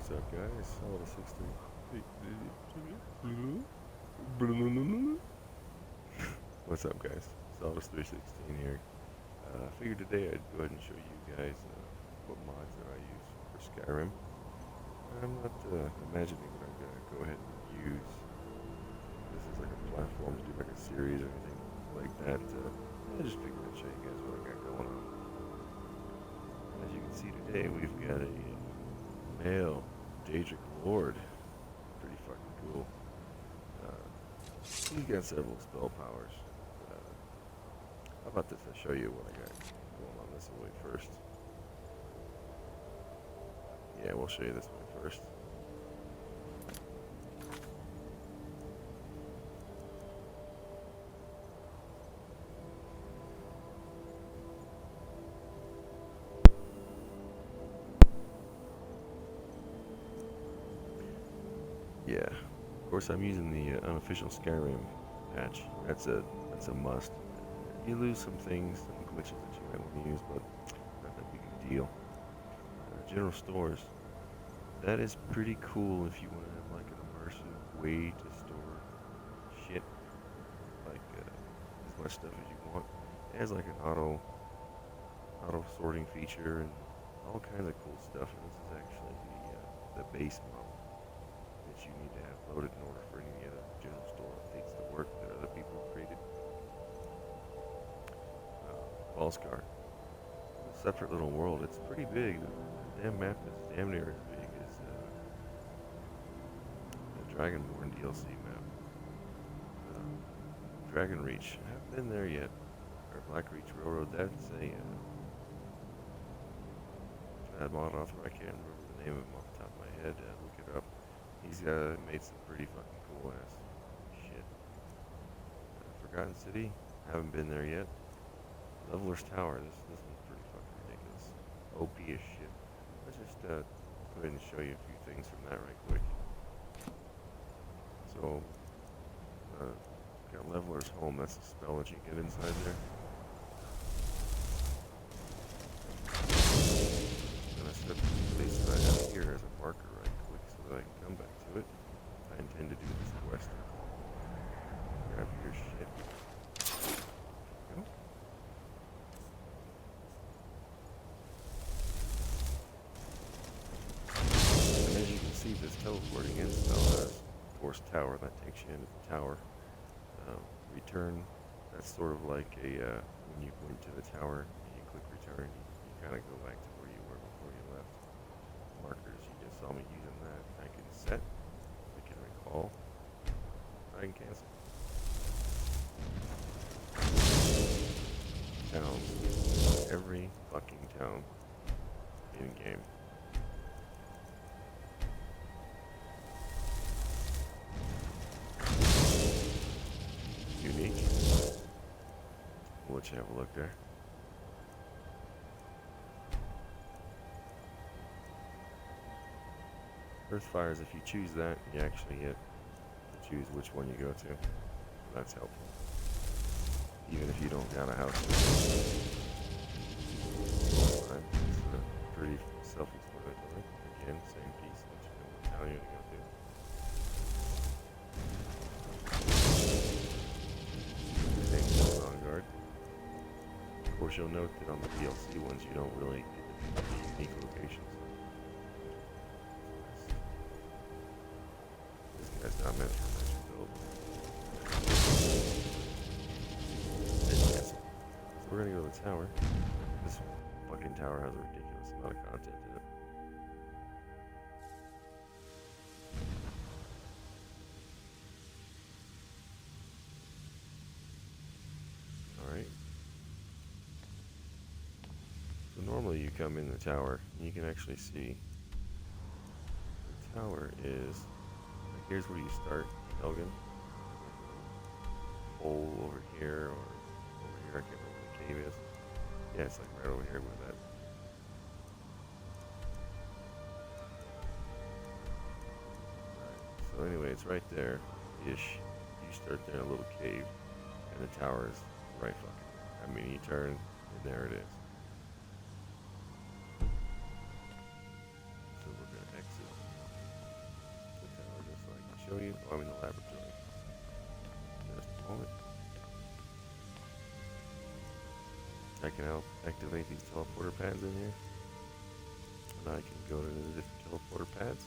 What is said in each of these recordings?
What's up, guys? All the 60. What's up, guys? Solidus 316 here. I figured today I'd go ahead and show you guys what mods that I use for Skyrim. I'm not imagining that I'm gonna go ahead and use this as like a platform to do like a series or anything like that. I just figured I'd show you guys what I got going on. As you can see today, we've got a male Daedric Lord. Pretty fucking cool. He's got several spell powers. How about this? I'll show you what I got going on this way first. Yeah, we'll show you this one first. Yeah, of course I'm using the unofficial Skyrim patch. That's a must. You lose some things, some glitches that you might want to use, but not that big of a deal. General stores. That is pretty cool if you want to have like an immersive way to store shit, like as much stuff as you want. It has like an auto sorting feature and all kinds of cool stuff. And this is actually the base model that you need to have loaded in order for any of the other general store updates to work that other people have created. Valskar. A separate little world. It's pretty big. The damn map is damn near as big as the Dragonborn DLC map. Dragon Reach. I haven't been there yet. Or Black Reach Railroad. That's a bad mod author. I can't remember the name of him off the top of my head. Look it up. He's made some pretty fucking cool ass shit. Forgotten City. Haven't been there yet. Leveler's Tower. This one's pretty fucking ridiculous. OP as shit. Let's just go ahead and show you a few things from that right quick. So, got Leveler's Home. That's a spell that you get inside there. I'm gonna set the place that I have here as a marker right quick so that I can come back to it. I intend to do this quest. Grab your shit. Go. And as you can see, this teleporting in spell has Force Tower. That takes you into the tower. Return. That's sort of like a when you went to the tower and you click return, you kind of go back to where you were before you left. Markers. You just saw me using that. I can set. I can recall. I can cancel. Towns. Every fucking town in game. Unique. We'll let you have a look there. Earthfires, if you choose that, you actually get to choose which one you go to. That's helpful. Even if you don't got a house. It's pretty self-explanatory. Again, same piece, let you know what town you're going to go to. Vanguard. Of course, you'll note that on the DLC ones, you don't really get the unique locations. This guy's not meant for magic build. So we're gonna go to the tower. This fucking tower has a ridiculous amount of content in it. Alright. So normally you come in the tower, and you can actually see the tower is, like, here's where you start, Elgin. Hole over here, or over here, I can't remember where the cave is. Yeah, it's like right over here where that. So anyway, it's right there-ish. You start there in a little cave, and the tower is right fucking there. I mean, you turn, and there it is. So we're gonna exit I mean the laboratory. Just a moment. I can activate these teleporter pads in here. And I can go to the different teleporter pads.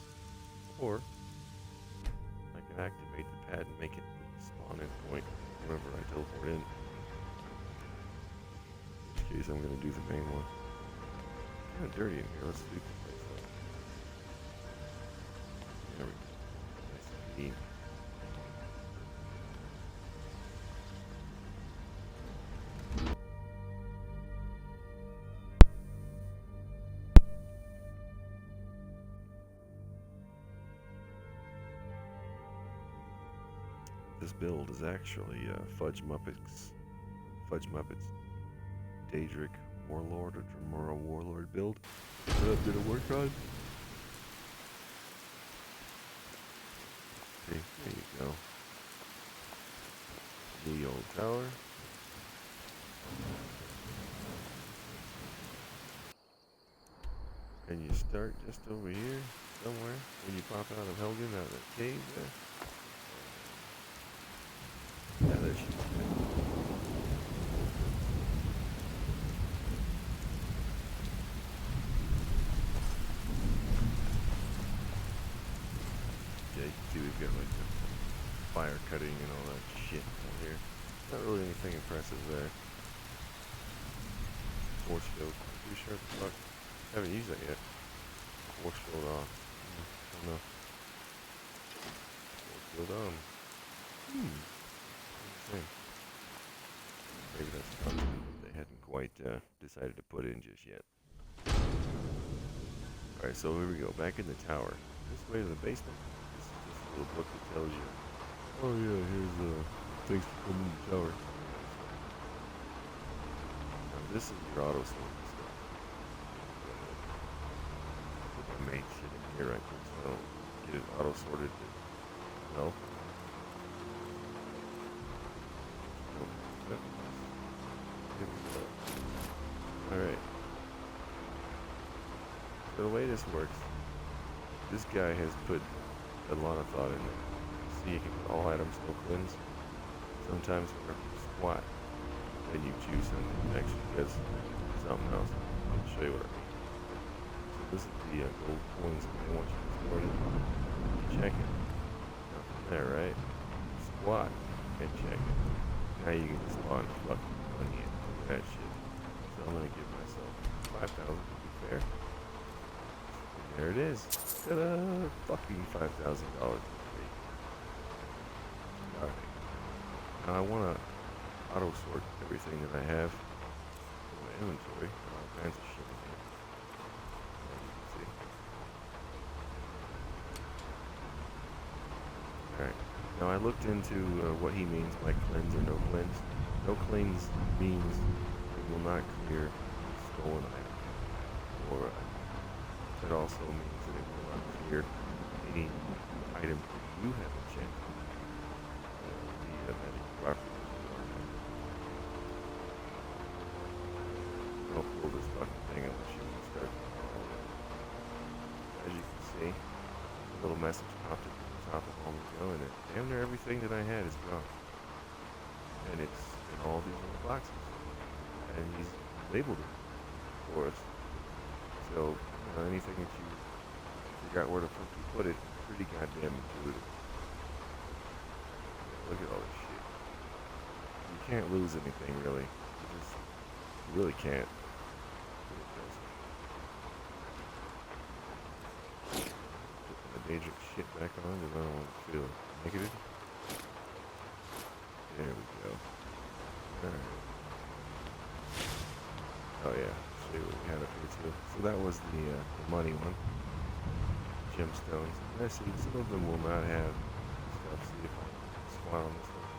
Or I can activate the pad and make it the spawn in point wherever I teleport in. In case I'm going to do the main one. It's kind of dirty in here. Let's sweep the place up. There we go. Nice and clean. This build is actually Fudge Muppets Daedric Warlord or Dremora Warlord build that I'm gonna work on. Okay, there you go. The old tower. And you start just over here, somewhere, when you pop out of Helgen, out of that cave there. Yeah, there she is. Yeah, you can see we've got like the fire cutting and all that shit out here. Not really anything impressive there. Force field. Pretty sure the fuck. Haven't used that yet. Force field off. I don't know. Force field on. Maybe that's something that they hadn't quite decided to put in just yet. Alright, so here we go. Back in the tower. This way to the basement. This is just a little book that tells you, oh yeah, here's thanks for coming to the tower. Now this is your auto sorting stuff. Put my main shit in here right quick so I don't get it auto sorted. No. Alright. So the way this works, this guy has put a lot of thought in it. See, you can put all items no cleanse. Sometimes whenever you squat, then you choose something that actually does something else. I'll show you what I mean. So this is the gold coins that they want you to store in. You check it. Nothing there, right? Squat and check it. Now you can spawn fucking money in that shit. So I'm gonna give myself 5,000 to be fair. And there it is. Ta-da! Fucking $5,000 free. Alright. Now I wanna auto sort everything that I have in my inventory. All kinds of shit in here. As you can see. Alright. Now I looked into what he means by cleanse or no cleanse. No cleanse means it will not clear stolen items. Or it also means that it will not clear any items that you have enchanted. The magic properties you are. I'll pull this fucking thing up and she can start. As you can see, a little message popped up at the top of Home Go, and damn near everything that I had is gone. And it's in all these little boxes. And he's labeled it for us. So, anything that you forgot where the fuck you put it, pretty goddamn intuitive. Look at all this shit. You can't lose anything, really. You really can't. Put the Daedric shit back on because I don't want to feel negative. There we go. Alright. Oh yeah, show you what we had up here too. So that was the money one. Gemstones. I see some of them will not have stuff. See if I squat on this one.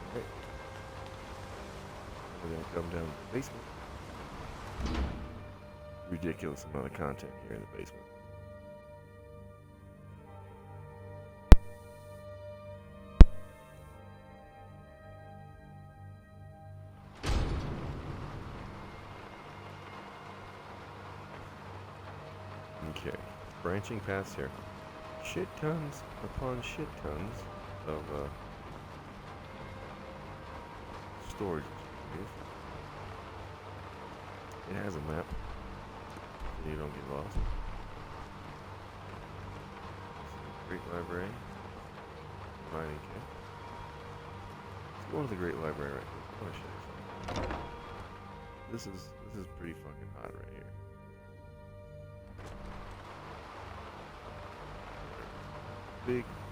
Alright. We're gonna come down to the basement. Ridiculous amount of content here in the basement. Okay, branching paths here. Shit tons upon shit tons of storage. It has a map, so you don't get lost. Great Library, mining camp. Let's go to the Great Library right here. I want to show you something. This is pretty fucking hot right here.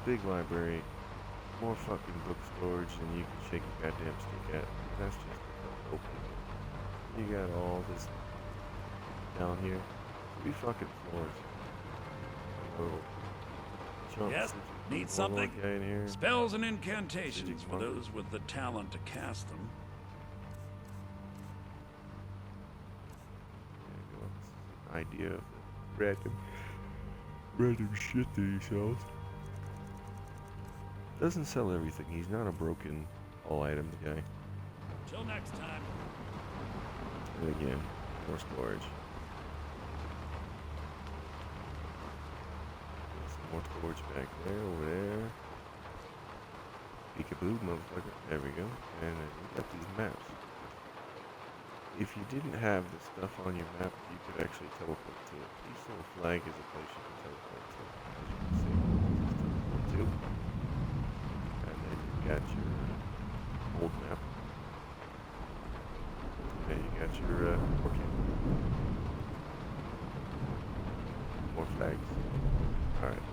Big library, more fucking book storage than you can shake a goddamn stick at. That's just open. You got all this down here. 3 fucking floors. Yes, need something? In here. Spells and incantations for those with the talent to cast them. Idea of the random shit that he sells. Doesn't sell everything. He's not a broken all items guy. Till next time. And again, more storage. Some more storage back there, over there. Peekaboo, motherfucker. There we go. And we got these maps. If you didn't have the stuff on your map, you could actually teleport to it. Each little flag is a place you can teleport to. As you can see, teleport to. And then you got your old map. And you got your camp. More flags. Alright.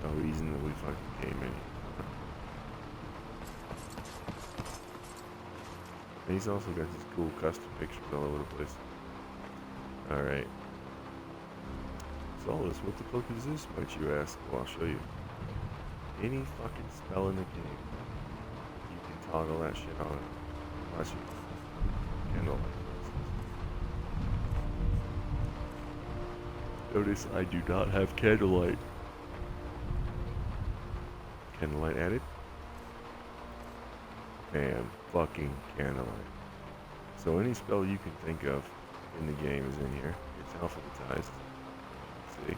No reason that we fucking came in. And he's also got these cool custom pictures all over the place. Alright. Solus, what the fuck is this, might you ask? Well, I'll show you. Any fucking spell in the game, you can toggle that shit on. Watch it. Candlelight. Notice I do not have candlelight. Candlelight added. Bam. Fucking candlelight. So any spell you can think of in the game is in here. It's alphabetized. See?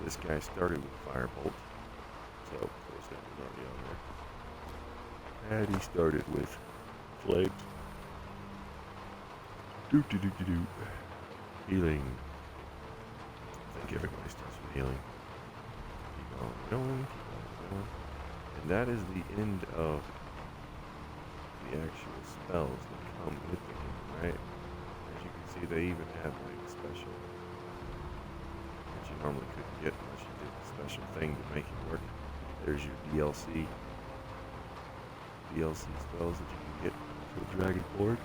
This guy started with Firebolt. So, of course, that was already on there. And he started with Flames. Doop-de-doop-de-doop. Healing. I think everybody starts with healing. Keep on going, keep on going. And that is the end of the actual spells that come with the game, right? As you can see, they even have like a special that you normally couldn't get unless you did a special thing to make it work. There's your DLC spells that you can get for Dragonborn.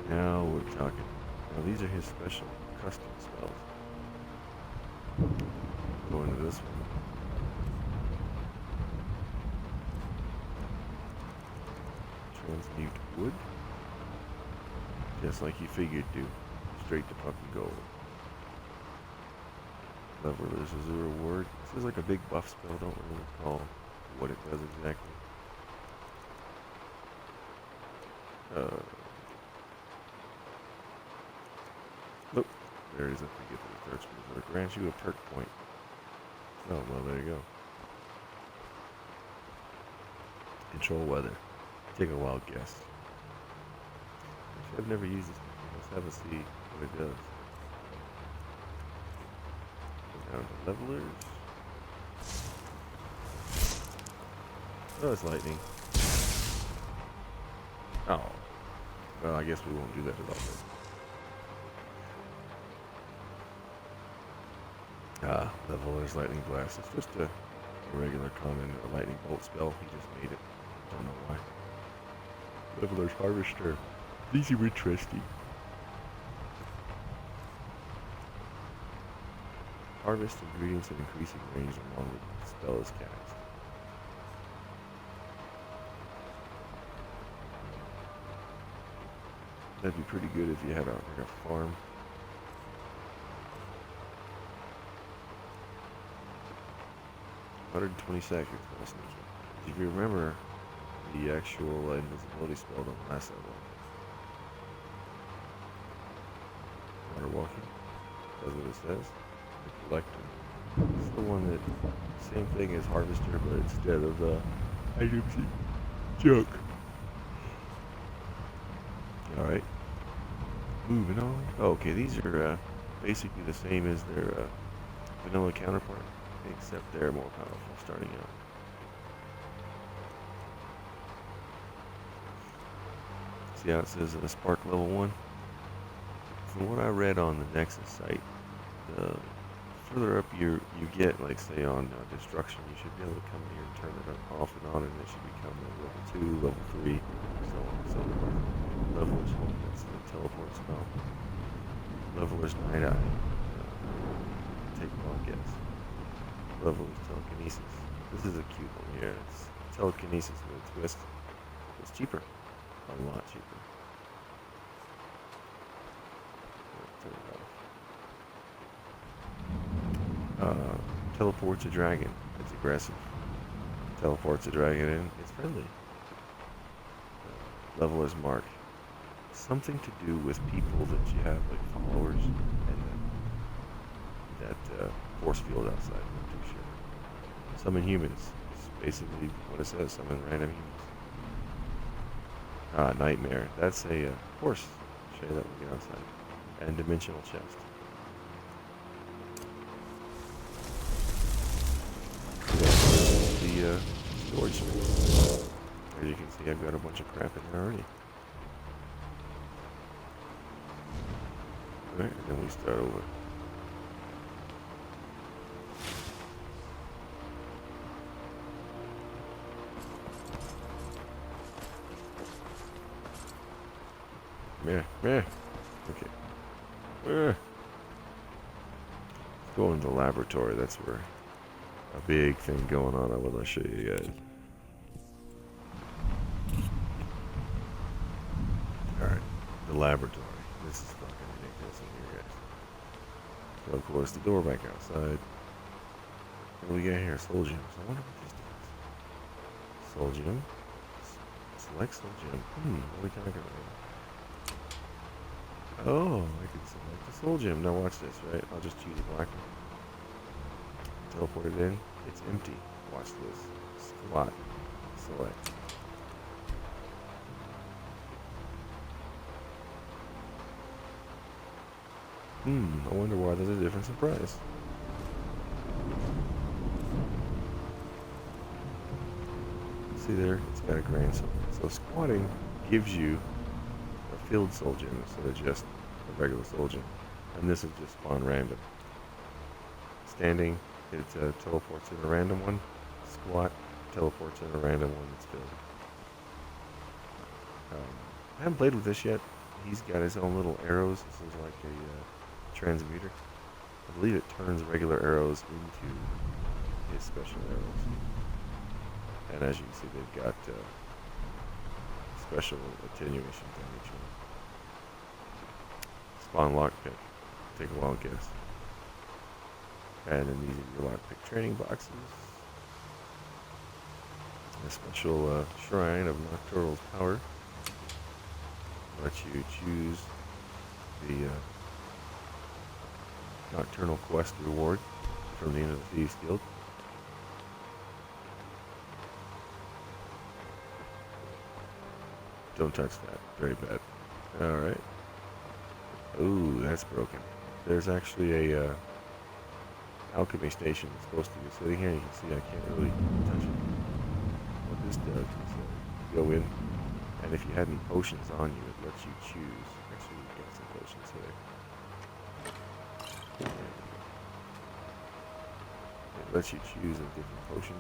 Now we're talking. Now these are his special custom spells. Go into this one. Transmute wood. Just like you figured to. Straight to fucking gold. Levelers is a reward. This is like a big buff spell. Don't really recall what it does exactly. Look, there it is. I forget that it starts with it. Grants you a perk point. Oh, well, there you go. Control weather. Take a wild guess. Actually, I've never used this before. Let's have a see what it does. Go down to levelers. Oh, it's lightning. Oh. Well, I guess we won't do that at all then. Ah, leveler's lightning blast. It's just a regular common lightning bolt spell. He just made it. Don't know why. Leveler's harvester. These are interesting. Harvest ingredients at increasing range along with the spell is cast. That'd be pretty good if you had like a farm. $120 seconds. If you remember, the actual invisibility spell don't last that long. started walking. That's what it says. The collector. It's the one that, same thing as harvester, but instead of items and junk. Alright. Moving on. Oh, okay, these are basically the same as their vanilla counterpart, except they're more powerful starting out. See how it says Spark level 1? From what I read on the Nexus site, the further up you get, like say on Destruction, you should be able to come here and turn it off and on, and it should become level 2, level 3, so on and so forth. Leveler's Home, that's the teleport spell. Leveler's Night Eye, take a long guess. Leveler's Telekinesis. This is a cute one here. It's telekinesis with a twist. It's cheaper. A lot cheaper. Teleports a dragon. It's aggressive. Teleports a dragon in. It's friendly. Leveler's Mark. Something to do with people that you have, like followers, and that force field outside. I'm not too sure. Summon humans. It's basically what it says. Summon random humans. Nightmare. That's a horse. I'll show you that when we get outside. And dimensional chest. The storage space. As you can see, I've got a bunch of crap in there already. Alright, and then we start over. Yeah. Okay. Let's go into the laboratory. That's where a big thing going on. I want to show you guys. Alright, the laboratory. This is fucking ridiculous in here, guys. So, of course, the door back outside. What do we got here? Soul gems. I wonder what this does. Soul gem. Select soul gem. What are we talking about? Oh, I can select the soul gem. Now watch this, right? I'll just choose a black one. Teleport it in. It's empty. Watch this. Slot. Select. I wonder why there's a difference in price. See there? It's got a grand soul. So squatting gives you a filled soul gem instead of just a regular soul gem. And this is just spawn random. Standing, it teleports in a random one. Squat, teleports in a random one that's filled. I haven't played with this yet. He's got his own little arrows. This is like a transmuter. I believe it turns regular arrows into his special arrows. And as you can see, they've got special attenuations on each one. Spawn lockpick. Take a wild guess. And then these are your lockpick training boxes. A special shrine of Nocturnal power. Lets you choose the Nocturnal Quest reward from the end of the Thieves Guild. Don't touch that. Very bad. Alright. Ooh, that's broken. There's actually a alchemy station that's supposed to be sitting here. You can see I can't really touch it. What this does is you go in, and if you had any potions on you, it lets you choose. Actually, we've got some potions here. It lets you choose a different potion.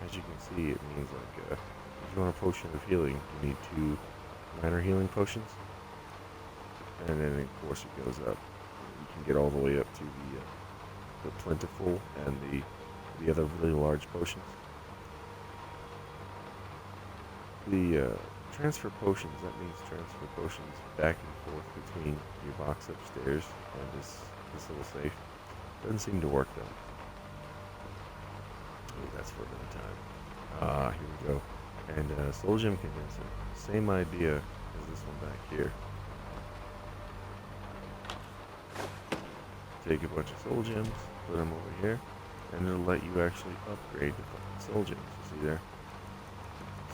As you can see, it means like if you want a potion of healing, you need 2 minor healing potions. And then, of course, it goes up. You can get all the way up to the plentiful and the other really large potions. The transfer potions, that means transfer potions back and forth between your box upstairs and this little safe. Doesn't seem to work though. Oh, that's for another time. Here we go. And Soul Gem Condenser. Same idea as this one back here. take a bunch of soul gems, put them over here, and it'll let you actually upgrade the fucking soul gems. You see there?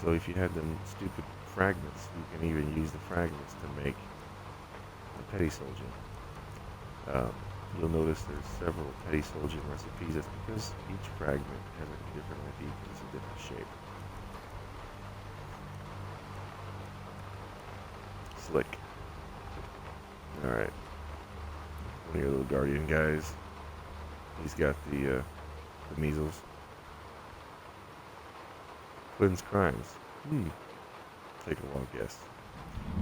So if you had them stupid fragments, you can even use the fragments to make the petty soul gem. You'll notice there's several petty soul gem recipes. That's because each fragment has a different ID, it's a different shape. Slick. Alright. One of your little guardian guys. He's got the measles. Cleanse crimes. Take a wild guess.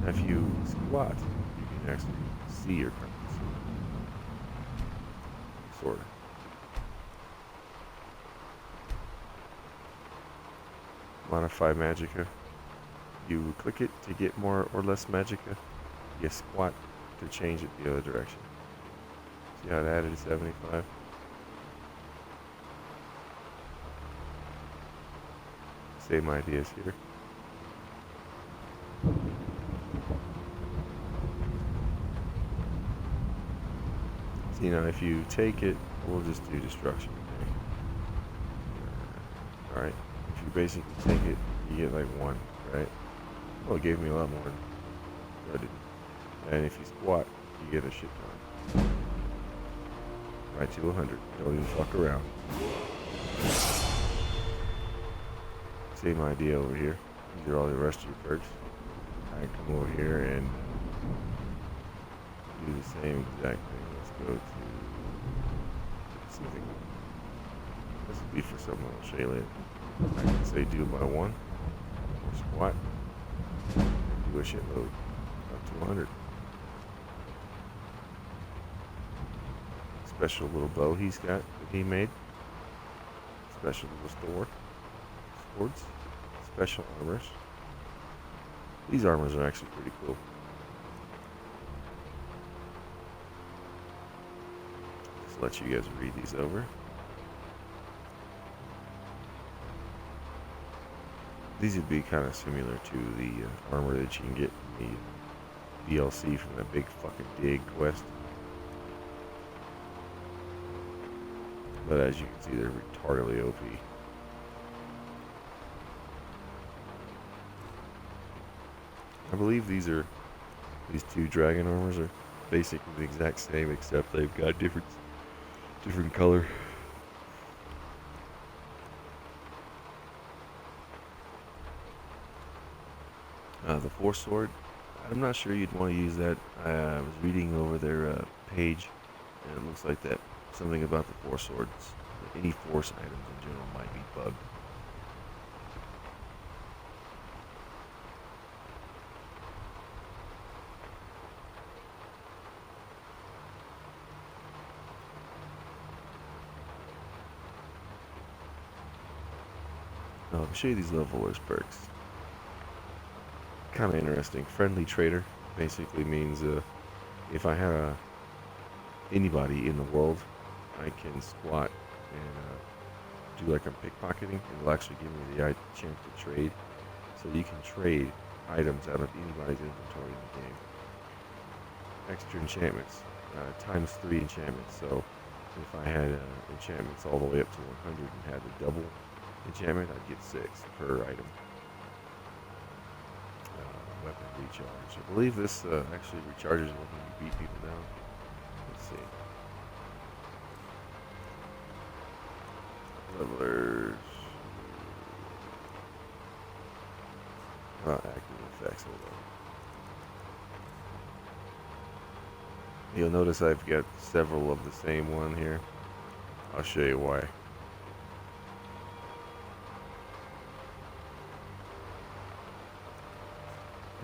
Now if you squat, you can actually see your crimes. Sort of. Modify magicka. You click it to get more or less magicka. You squat to change it the other direction. See how it added 75? Same ideas here. See, now if you take it, we'll just do destruction. Okay? Alright, if you basically take it, you get like 1, right? Well, it gave me a lot more than I did. And if you squat, you get a shit ton. Right to 100. Don't even fuck around. Same idea over here. These are all the rest of your perks. I can come over here and do the same exact thing. Let's go to something. This will be for someone I'll show you later. I can say do by 1, or squat, do a shitload up to 100. Special little bow he's got that he made. Special little swords, special armors. These armors are actually pretty cool. Just let you guys read these over. These would be kind of similar to the armor that you can get in the DLC from that big fucking dig quest. But as you can see, they're retardedly OP. I believe these two dragon armors are basically the exact same, except they've got different color. The Force Sword, I'm not sure you'd want to use that. I was reading over their page, and it looks like that something about the Force Swords, any Force items in general might be bugged. I'll show you these levelers perks. Kind of interesting. Friendly trader basically means if I have anybody in the world, I can squat and do like I'm pickpocketing. It'll actually give me the chance to trade. So you can trade items out of anybody's inventory in the game. Extra enchantments, ×3 enchantments. So if I had enchantments all the way up to 100 and had a double enchantment, I'd get 6 per item. Weapon recharge. I believe this actually recharges when you beat people down. Let's see. Levelers. Active effects. Hold on. You'll notice I've got several of the same one here. I'll show you why.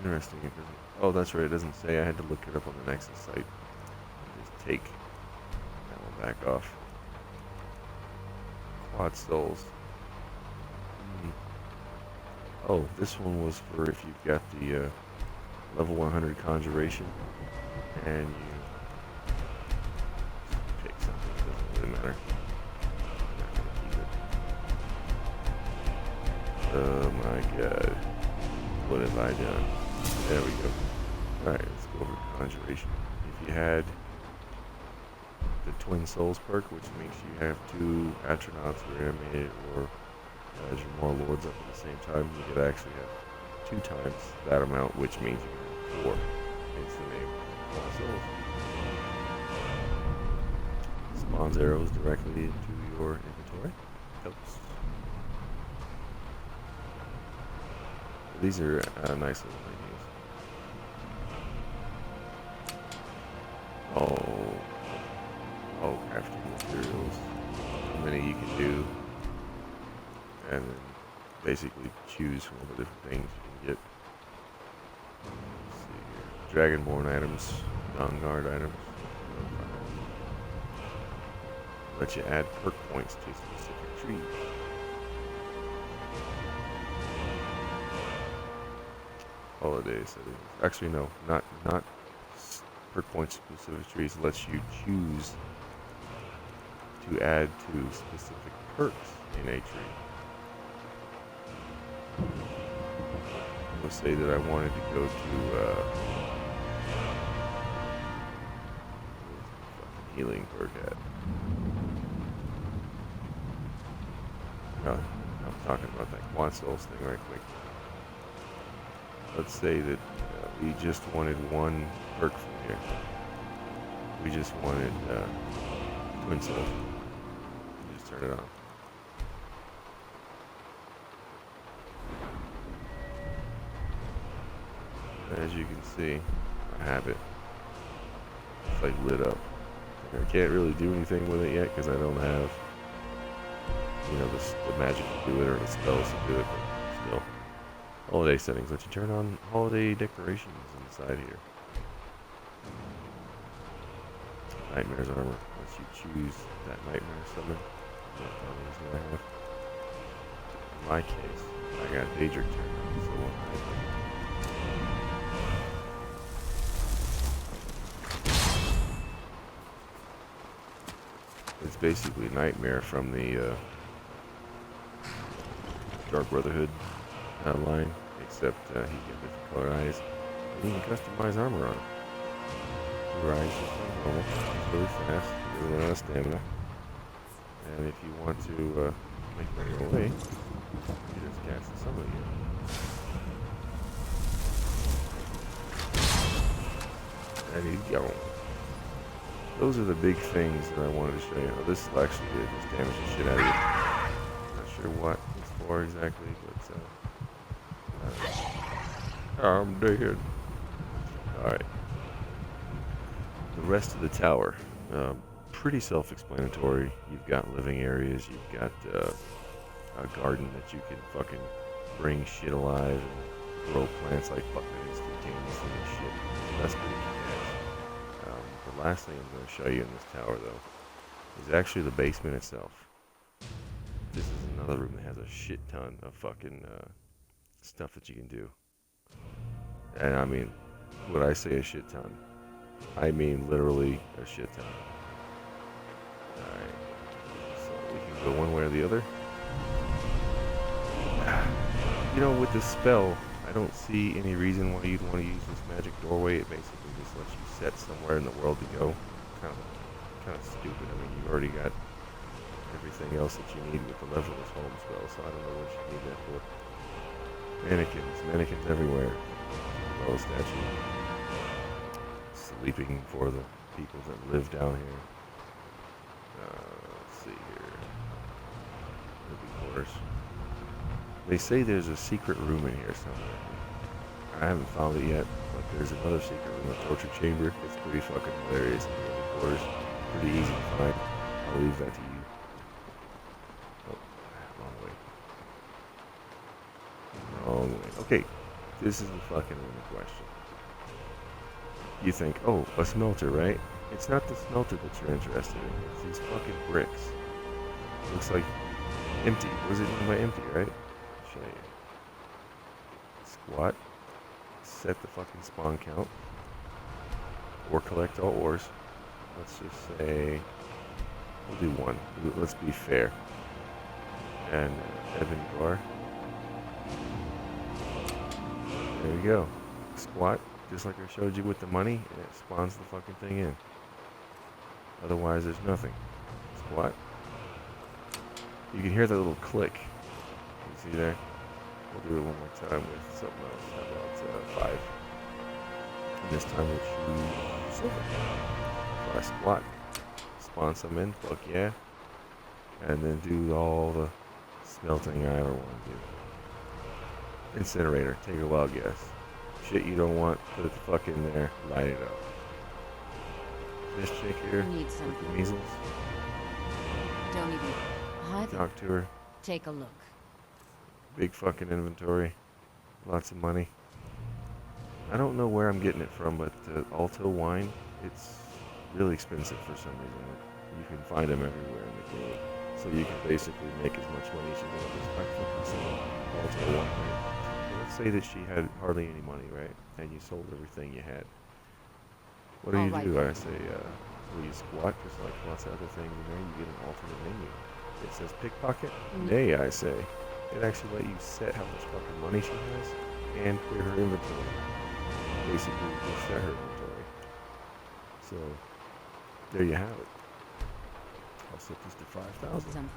Interesting. Oh, that's right. It doesn't say. I had to look it up on the Nexus site. Just take that one back off. Quad souls. Oh, this one was for if you've got the level 100 conjuration and you pick something. It doesn't really matter. I'm not gonna keep it. Oh my god. What have I done? There we go. Alright, let's go over conjuration. If you had the Twin Souls perk, which makes you have 2 astronauts or animated or as your more lords up at the same time. You could actually have 2 times that amount, which means you can have 4. Hence the name Twin Souls. Spawns arrows directly into your inventory. Helps. These are nice little menus. Oh, crafting materials. How many you can do. And then basically choose from all the different things you can get. Let's see here. Dragonborn items, Dawnguard items. Let you add perk points to specific trees. Holiday settings. Actually, no, not perk points to specific trees. Lets you choose to add to specific perks in a tree. Let's say that I wanted to go to healing perk at. No, I'm talking about that Quad Souls thing right quick. Let's say that we just wanted 1 perk from here. We just wanted Twin Souls. Just turn it on. As you can see, I have it. It's like lit up. I can't really do anything with it yet because I don't have, the magic to do it or the spells to do it, but still. Holiday settings let you turn on holiday decorations inside here. Nightmare's armor lets you choose that nightmare summon. What armies do I have? In my case, I got Daedric turned on, so one It's basically Nightmare from the Dark Brotherhood line, except he gets different color eyes. And you can customize armor on him. Your eyes just like normal. It's really fast. You get a lot of stamina. And if you want to make them go away, you just cast the summon again. And he's gone. Those are the big things that I wanted to show you. Now, this will actually just damage the shit out of you. Not sure what it's for exactly, but I'm dead. Alright. The rest of the tower, pretty self-explanatory. You've got living areas, you've got a garden that you can fucking bring shit alive and grow plants like fucking instantaneously and shit. So that's pretty kick-ass. The last thing I'm going to show you in this tower, though, is actually the basement itself. This is another room that has a shit ton of fucking stuff that you can do. And I mean, when I say a shit ton, I mean literally a shit ton. Alright, so we can go one way or the other. With this spell, I don't see any reason why you'd want to use this magic doorway. It basically just lets you set somewhere in the world to go. Kind of stupid. I mean, you already got everything else that you need with the levelless home spell, so I don't know what you need that for. Mannequins everywhere. Well, statue. Sleeping for the people that live down here. Let's see here. Living quarters. They say there's a secret room in here somewhere. I haven't found it yet, but there's another secret room, a torture chamber. It's pretty fucking hilarious in the living quarters. Pretty easy to find. I'll leave that to you. Oh, wrong way. Okay, this is the fucking only question. You think, oh, a smelter, right? It's not the smelter that you're interested in. It's these fucking bricks. Looks like empty. What does it mean by empty, right? I'll show you. Squat. Set the fucking spawn count. Or collect all ores. Let's just say we'll do 1. Let's be fair. And Evan Gar. There we go. Squat, just like I showed you with the money, and it spawns the fucking thing in. Otherwise, there's nothing. Squat. You can hear that little click. You see there? We'll do it one more time with something else. How about 5? And this time we'll choose silver. So I squat. Spawn some in. Fuck yeah. And then do all the smelting I ever want to do. Incinerator. Take a wild guess. Shit you don't want, put it the fuck in there. Light it up. This chick here Need with the something. measles. Don't even. Hi there. Talk to her. Take a look. Big fucking inventory. Lots of money. I don't know where I'm getting it from, but Alto wine, it's really expensive for some reason. You can find them everywhere in the game. So you can basically make as much money as you want just by fucking selling Alto wine. Right? So let's say that she had hardly any money, right? And you sold everything you had. What do All you right. do? I say, will you squat? Just like lots of other things in there, you get an alternate menu. It says pickpocket? Nay, I say. It actually let you set how much fucking money she has and clear her inventory. Basically, reset her inventory. So, there you have it. I'll set this to 5,000. Something?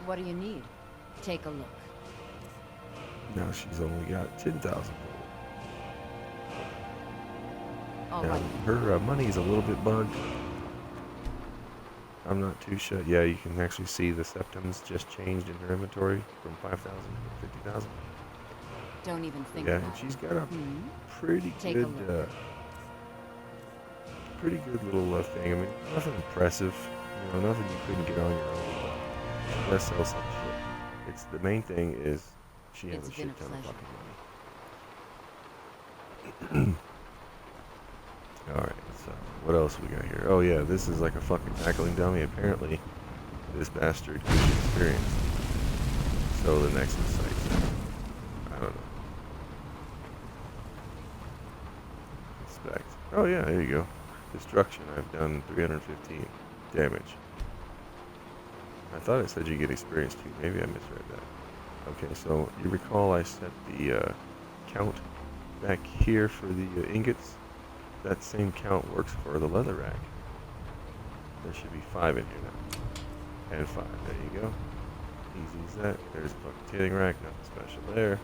What do you need? Take a look. Now she's only got 10,000. All Now, right. her money's a little bit bugged. I'm not too sure. Yeah, you can actually see the septums just changed in her inventory from 5,000 to 50,000. Don't even think Yeah, about and she's it. got a pretty Take a good, look. pretty good little thing. I mean, nothing impressive. You know, nothing you couldn't get on your own. But she does sell some shit. It's the main thing is she has It's a been shit a ton of pleasure. fucking money. Alright, so what else we got here? Oh yeah, this is like a fucking tackling dummy. Apparently, this bastard gives you experience. So the Nexus site. I don't know. Inspect. Oh yeah, there you go. Destruction. I've done 315 damage. I thought it said you get experience too. Maybe I misread that. Okay, so you recall I set the count back here for the ingots. That same count works for the leather rack. There should be 5 in here now. And 5. There you go. Easy as that. There's a fucking tanning rack. Nothing special there.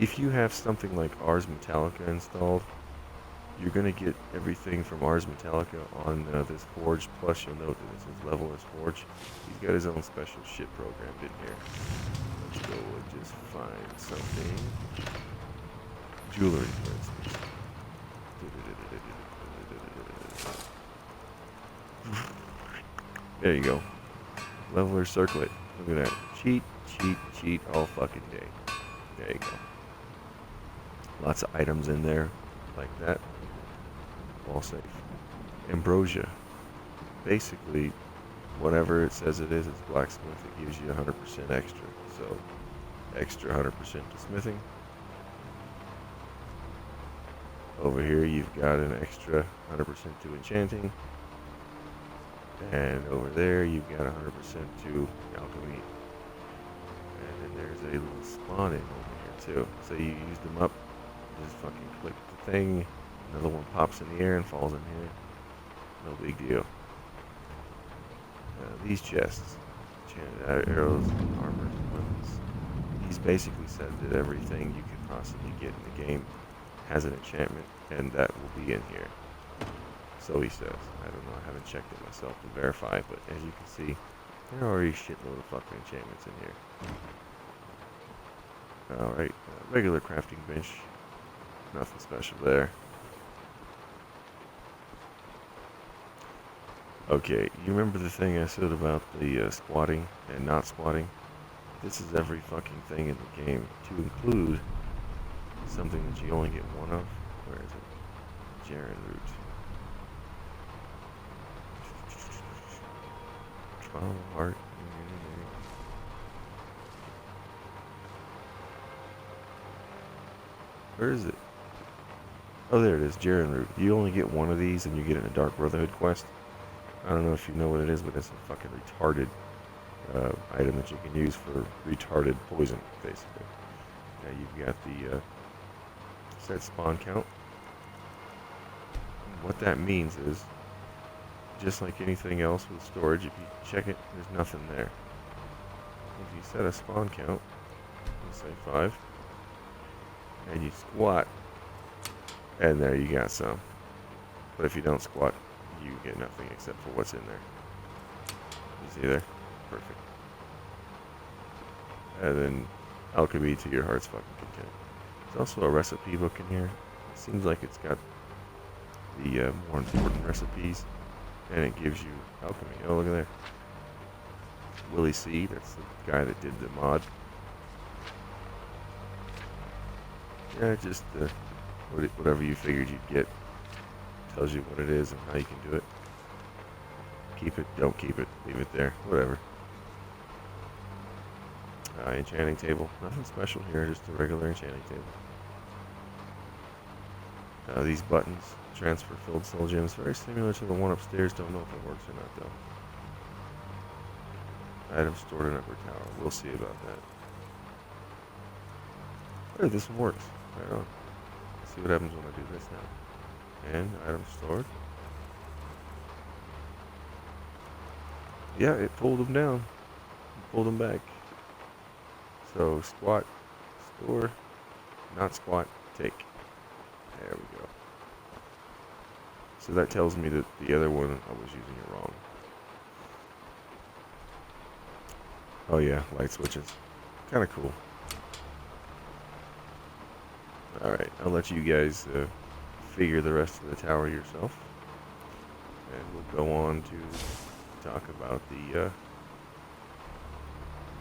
If you have something like Ars Metallica installed, you're going to get everything from Ars Metallica on this forge. Plus, you'll note that it says Leveler's Forge. He's got his own special shit programmed in here. Let's go and just find something. Jewelry, for instance. There you go. Leveler circlet. Look at that. Cheat, cheat, cheat all fucking day. There you go. Lots of items in there like that. All safe. Ambrosia. Basically, whatever it says it is, it's blacksmith. It gives you 100% extra. So, extra 100% to smithing. Over here, you've got an extra 100% to enchanting. And over there, you've got 100% to alchemy. And then there's a little spawn in over here, too. So you use them up, just fucking click the thing. Another one pops in the air and falls in here. No big deal. These chests, enchanted arrows, armor, weapons. He's basically said that everything you could possibly get in the game has an enchantment, and that will be in here. So he says. I don't know, I haven't checked it myself to verify, but as you can see, there are already shitload of fucking enchantments in here. Alright, regular crafting bench. Nothing special there. Okay, you remember the thing I said about the squatting and not squatting? This is every fucking thing in the game, to include something that you only get one of. Where is it? Jaren root. Trial heart. Where is it? Oh, there it is, Jaren root. You only get one of these, and you get it in a Dark Brotherhood quest. I don't know if you know what it is, but it's a fucking retarded item that you can use for retarded poison, basically. Now you've got the set spawn count. what that means is, just like anything else with storage, if you check it, there's nothing there. If you set a spawn count, let's say 5, and you squat, and there you got some. But if you don't squat, you get nothing except for what's in there. You see there? Perfect. And then alchemy to your heart's fucking content. There's also a recipe book in here. It seems like it's got the more important recipes, and it gives you alchemy. Oh, look at there. Willie C, that's the guy that did the mod. Yeah, just whatever you figured you'd get. Tells you what it is and how you can do it. Keep it, don't keep it, leave it there, whatever. Enchanting table, nothing special here, just a regular enchanting table. These buttons, transfer filled soul gems, very similar to the one upstairs, don't know if it works or not though. Items stored in upper tower, we'll see about that. Oh, this one works, right on. Let's see what happens when I do this now. And items stored. Yeah, it pulled them down. It pulled them back. So squat, store, not squat, take. There we go. So that tells me that the other one, I was using it wrong. Oh yeah, light switches. Kind of cool. Alright, I'll let you guys figure the rest of the tower yourself. And we'll go on to talk about the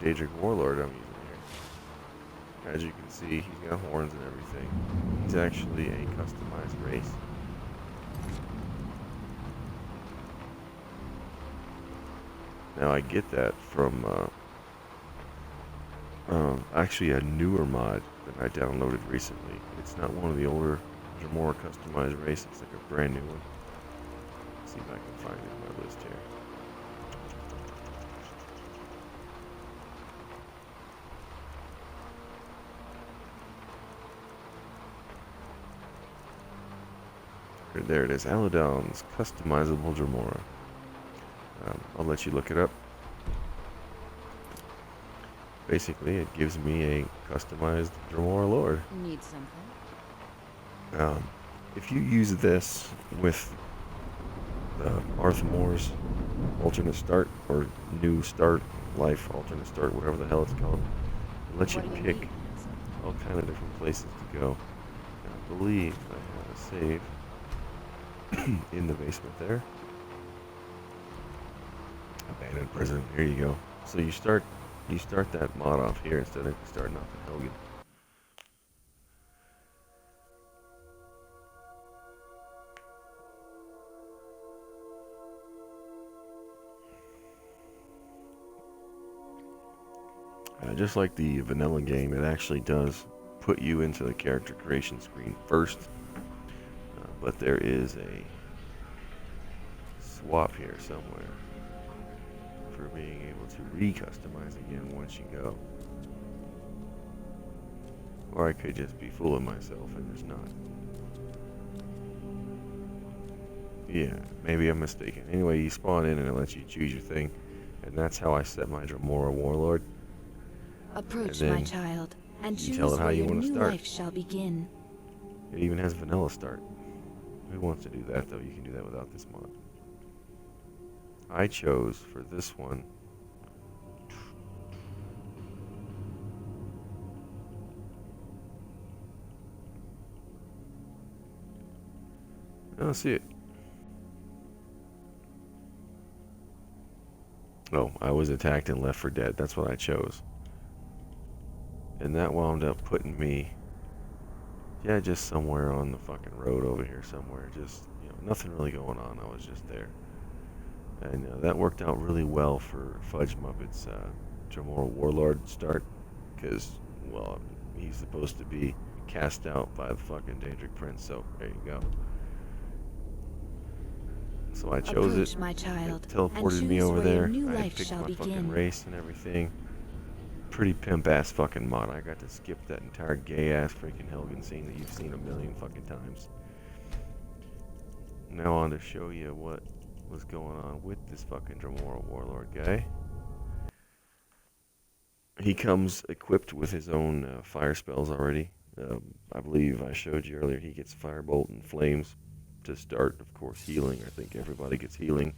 Daedric Warlord I'm using here. As you can see, he's got horns and everything. He's actually a customized race. Now I get that from actually a newer mod that I downloaded recently. It's not one of the older, more customized races. It's like a brand new one. Let's see if I can find it in my list here. There it is, Aladon's customizable Dremora. I'll let you look it up. Basically, it gives me a customized Dremora Lord. Need something? If you use this with Arthmor's alternate start, or new start, life alternate start, whatever the hell it's called, it lets you What do you pick need? all kind of different places to go. And I believe I have a save in the basement there. Abandoned prison. Here you go. So you start that mod off here instead of starting off in Helgen. Just like the vanilla game, it actually does put you into the character creation screen first. But there is a swap here somewhere for being able to re-customize again once you go. Or I could just be fooling myself and there's not. Yeah, maybe I'm mistaken. Anyway, you spawn in and it lets you choose your thing. And that's how I set my Dremora Warlord. Approach, And my then child, and you choose tell it how where you your wanna new start. life shall begin. It even has vanilla start. Who wants to do that though? You can do that without this mod. I chose for this one I don't see it. Oh, I was attacked and left for dead. That's what I chose. And that wound up putting me, yeah, just somewhere on the fucking road over here somewhere. Just, nothing really going on. I was just there. And that worked out really well for Fudge Muppet's Dremora Warlord start. Because, well, he's supposed to be cast out by the fucking Daedric Prince. So, there you go. So I chose Approach, it. my child, It and teleported me choose over where your there. new I life picked shall my fucking begin. race and everything. Pretty pimp ass fucking mod. I got to skip that entire gay ass freaking Helgen scene that you've seen a million fucking times. now on to show you what was going on with this fucking Dremora Warlord guy. He comes equipped with his own fire spells already. I believe I showed you earlier he gets Firebolt and Flames to start, of course, healing. I think everybody gets healing.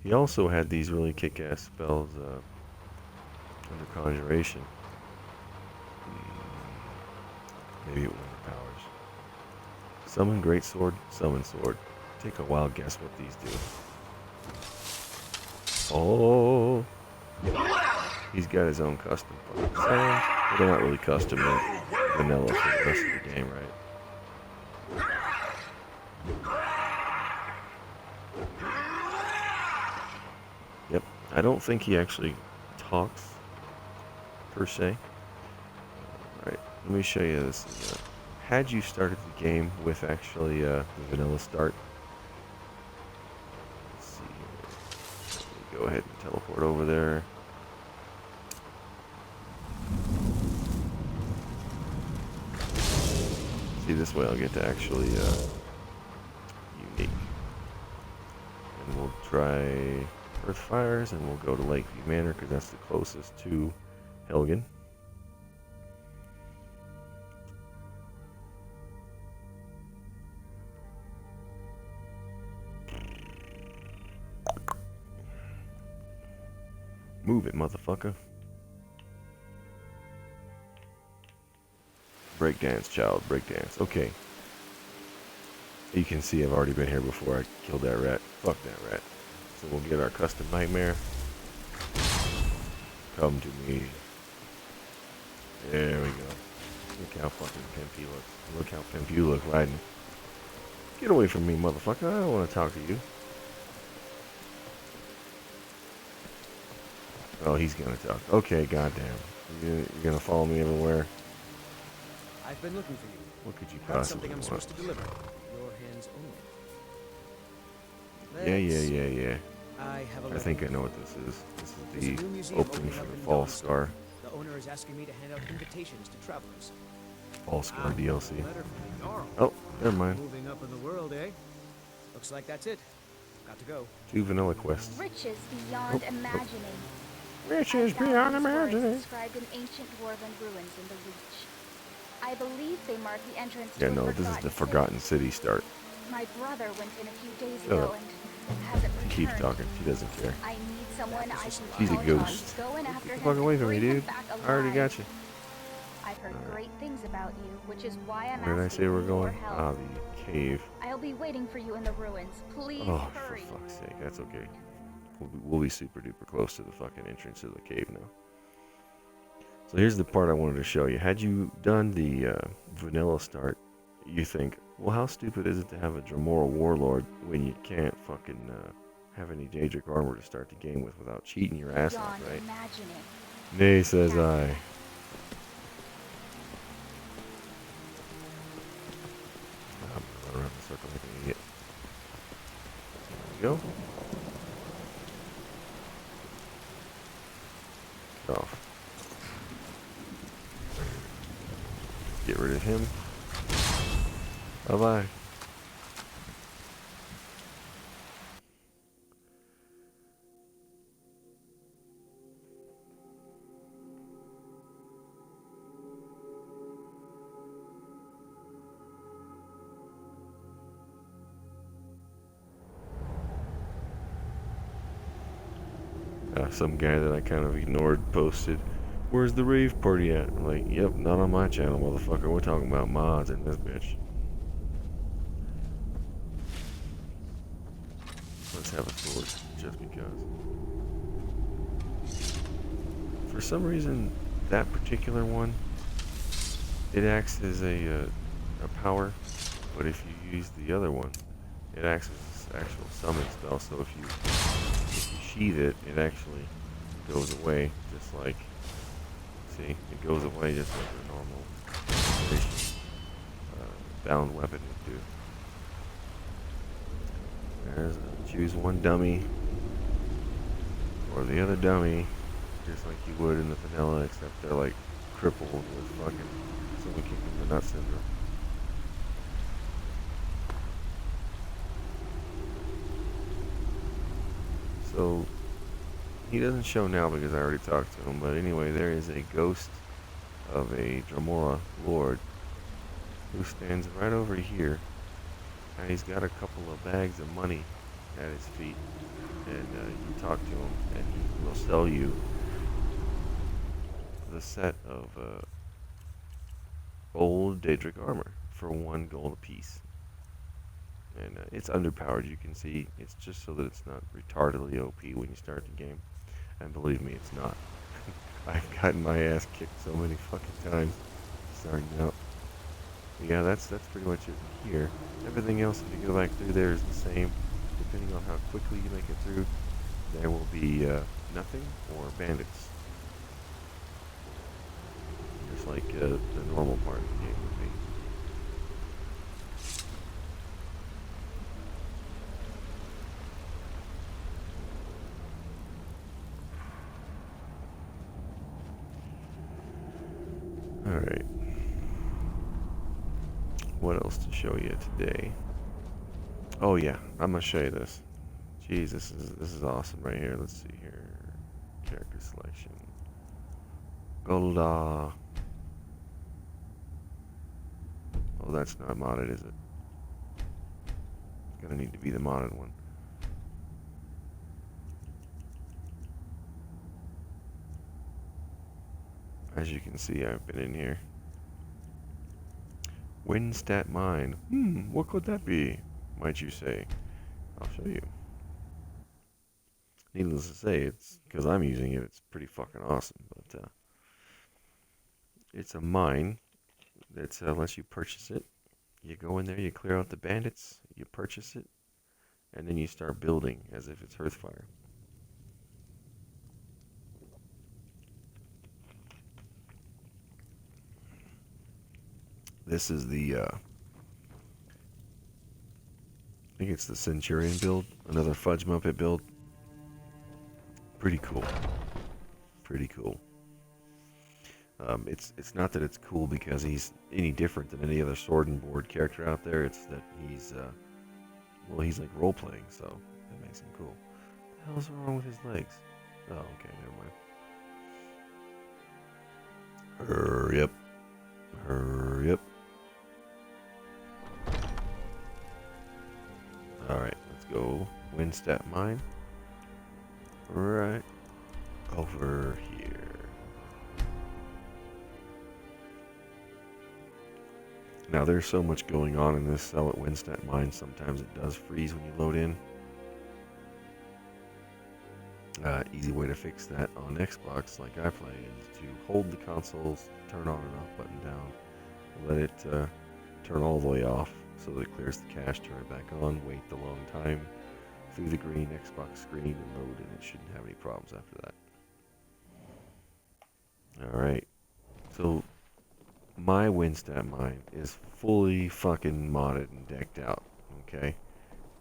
He also had these really kick-ass spells under Conjuration. Maybe it was under Powers. Summon Great Sword, Summon Sword. Take a wild guess what these do. Oh! He's got his own custom fucking sounds, but they're not really custom, they're vanilla for the rest of the game, right? Yep, I don't think he actually talks, per se. Alright, let me show you this. Had you started the game with actually the vanilla start, let's see here. Let me go ahead and teleport over there. See, this way I'll get to actually unique. And we'll try Earth Fires, and we'll go to Lakeview Manor because that's the closest to Helgen. Move it, motherfucker. Breakdance, child, breakdance. Okay. You can see I've already been here before I killed that rat. Fuck that rat. So we'll get our custom nightmare. Come to me. There we go. Look how fucking pimp he looks. Look how pimp you look riding. Get away from me, motherfucker. I don't want to talk to you. Oh, he's gonna talk. Okay, goddamn. You're gonna follow me everywhere. I've been looking for you. What could you Got possibly something I'm want? supposed to deliver. Your hands only. Yeah. I have a I think I know what this is. This There's is a new the museum opening opening for up the in Fall Dawson. Scar. The owner is asking me to hand out invitations to travelers. Fall Scar DLC. Letter from the Jarl. Oh, never mind. Moving up in the world, eh? Looks like that's it. Got to go. 2 vanilla quests. Riches beyond imagining. Riches I found beyond these words imagining. inscribed in ancient dwarven ruins in the Reach. I believe they mark the entrance Yeah, to no, a this is the forgotten Forgotten City start. city. My brother went in a few days Shut ago up. and hasn't Keep returned. talking. She doesn't care. I need someone I can She's a count ghost. on to go in after Get the him fuck away and from me, bring him dude. back I already alive. got you. I've heard great things about you, which is why I'm Where did I asking say we're for your going? help. Ah, the cave. I'll be waiting for you in the ruins. Please Oh, for hurry. fuck's sake. That's okay. We'll be super duper close to the fucking entrance to the cave now. So here's the part I wanted to show you. Had you done the vanilla start, you think, well, how stupid is it to have a Dremora Warlord when you can't fucking have any Daedric armor to start the game with without cheating your ass off, Beyond right? imagining. Nay, says I. I'm gonna run around the circle like an idiot. There we go. Get off. Get rid of him. Bye-bye. Some guy that I kind of ignored posted, "Where's the rave party at?" I'm like, yep, not on my channel, motherfucker. We're talking about mods in this bitch. Let's have a sword, just because. For some reason, that particular one, it acts as a power, but if you use the other one, it acts as an actual summon spell. So if you sheath it, it actually goes away, just like, see, it goes away just like a normal bound weapon would do. There's choose one dummy, or the other dummy, just like you would in the vanilla, except they're like crippled with fucking someone kicking the nut syndrome. So he doesn't show now because I already talked to him. But anyway, there is a ghost of a Dromora lord who stands right over here, and he's got a couple of bags of money at his feet. And you talk to him, and he will sell you the set of gold Daedric armor for 1 gold apiece. And it's underpowered, you can see. It's just so that it's not retardedly OP when you start the game. And believe me, it's not. I've gotten my ass kicked so many fucking times starting out. But yeah, that's pretty much it here. Everything else, if you go back through there, is the same. Depending on how quickly you make it through, there will be nothing or bandits. Just like the normal part of the game would be. Alright. What else to show you today? Oh yeah, I'm gonna show you this. Jeez, this is awesome right here. Let's see here. Character selection. Golda. Oh, that's not modded, is it? It's gonna need to be the modded one. As you can see, I've been in here. Winstat mine. What could that be? Might you say? I'll show you. Needless to say, it's because I'm using it. It's pretty fucking awesome. But it's a mine that lets you purchase it. You go in there, you clear out the bandits, you purchase it, and then you start building as if it's Hearthfire. This is the, I think it's the Centurion build, another Fudge Muppet build. Pretty cool. Pretty cool. It's not that it's cool because he's any different than any other sword and board character out there. It's that he's, well, he's like role playing, so that makes him cool. What the hell's wrong with his legs? Oh, okay, never mind. Hurry up. Hurry up. Alright, let's go Winstat mine. Right over here. Now there's so much going on in this Sell at Winstat mine, sometimes it does freeze when you load in. Easy way to fix that on Xbox, like I play, is to hold the console's turn on and off button down, let it turn all the way off so that it clears the cache, turn it back on, wait the long time through the green Xbox screen and load, and it shouldn't have any problems after that. Alright, so my Winstat mine is fully fucking modded and decked out, okay?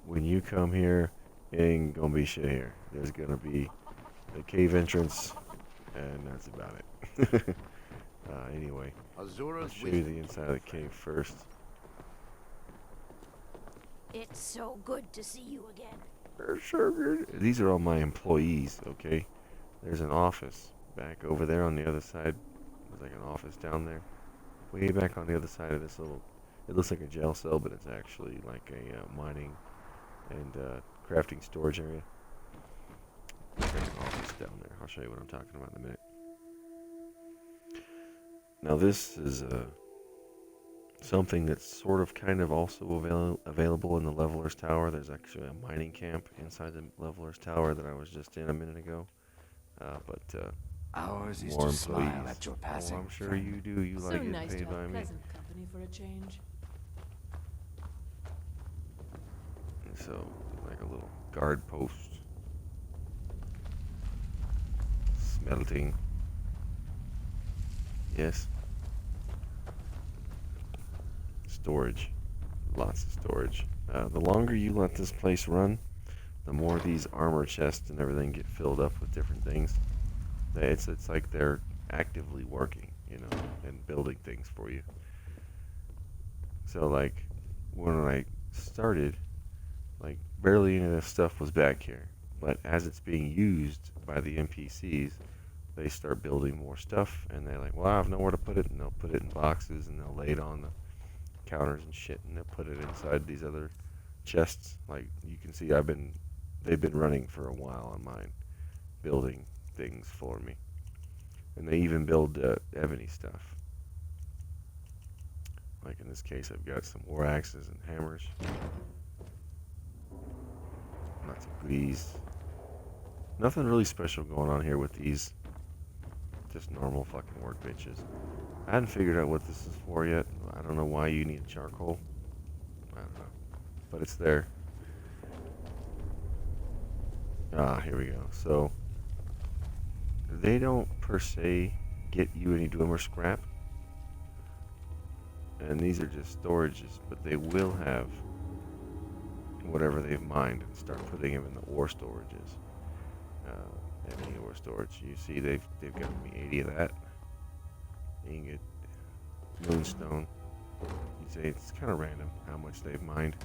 When you come here, it ain't gonna be shit here. There's gonna be a cave entrance, and that's about it. Anyway, I'll show you the inside of the cave first. It's so good to see you again. These are all my employees, okay? There's an office back over there on the other side. There's like an office down there. Way back on the other side of this little... It looks like a jail cell, but it's actually like a mining and crafting storage area. There's an office down there. I'll show you what I'm talking about in a minute. Now this is something that's sort of kind of also available in the Leveler's Tower. There's actually a mining camp inside the Leveler's Tower that I was just in a minute ago. But Ours is more to smile employees. at your Oh, passing. I'm sure you do. You So like getting nice to paid by have me. pleasant company for a change. So, like a little guard post. Smelting. Yes. Storage. Lots of storage. The longer you let this place run, the more these armor chests and everything get filled up with different things. It's like they're actively working, you know, and building things for you. So like when I started, like barely any of this stuff was back here. But as it's being used by the NPCs, they start building more stuff, and they're like, well, I have nowhere to put it, and they'll put it in boxes, and they'll lay it on the counters and shit, and they'll put it inside these other chests. Like, you can see they've been running for a while on mine, building things for me. And they even build ebony stuff. Like in this case, I've got some war axes and hammers. Lots of goodies. Nothing really special going on here with these. Just normal fucking workbenches. I hadn't figured out what this is for yet. I don't know why you need charcoal. I don't know. But it's there. Ah, here we go. So, they don't per se get you any Dwemer scrap. And these are just storages, but they will have whatever they've mined and start putting them in the ore storages. Any ore storage. You see they've given me 80 of that. Ingot, moonstone. You'd say it's kind of random how much they've mined.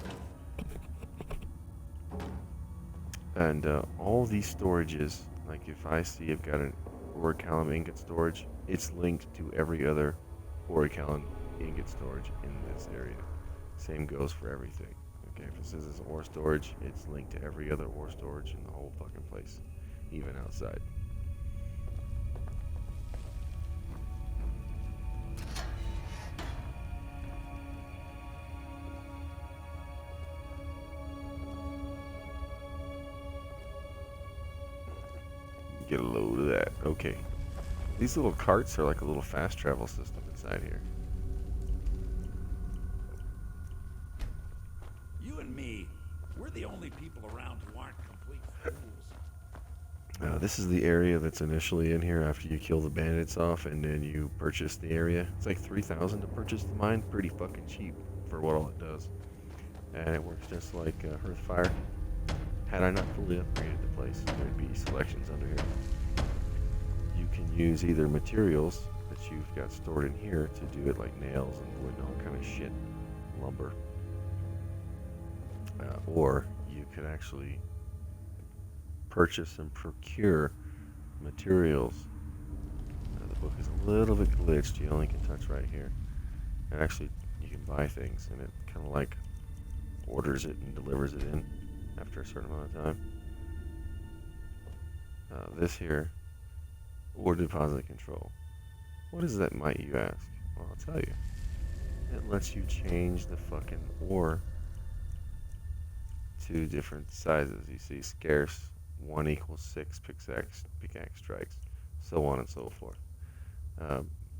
And all these storages, like if I see I've got an Orichalcum ingot storage, it's linked to every other Orichalcum ingot storage in this area. Same goes for everything. Okay, if it says it's ore storage, it's linked to every other ore storage in the whole fucking place, even outside. Get a load of that. Okay. These little carts are like a little fast travel system inside here. You and me, we're the only people around who aren't complete fools. This is the area that's initially in here after you kill the bandits off and then you purchase the area. It's like 3,000 to purchase the mine. Pretty fucking cheap for what all it does. And it works just like Hearthfire. Had I not fully upgraded the place, there'd be selections under here. You can use either materials that you've got stored in here to do it, like nails and wood and all kind of shit, lumber. Or you could actually purchase and procure materials. The book is a little bit glitched. You only can touch right here. And actually, you can buy things, and it kind of like orders it and delivers it in after a certain amount of time. This here, ore deposit control. What is that, might you ask? Well, I'll tell you. It lets you change the fucking ore to different sizes. You see, scarce, 1 equals 6 pickaxe strikes, so on and so forth.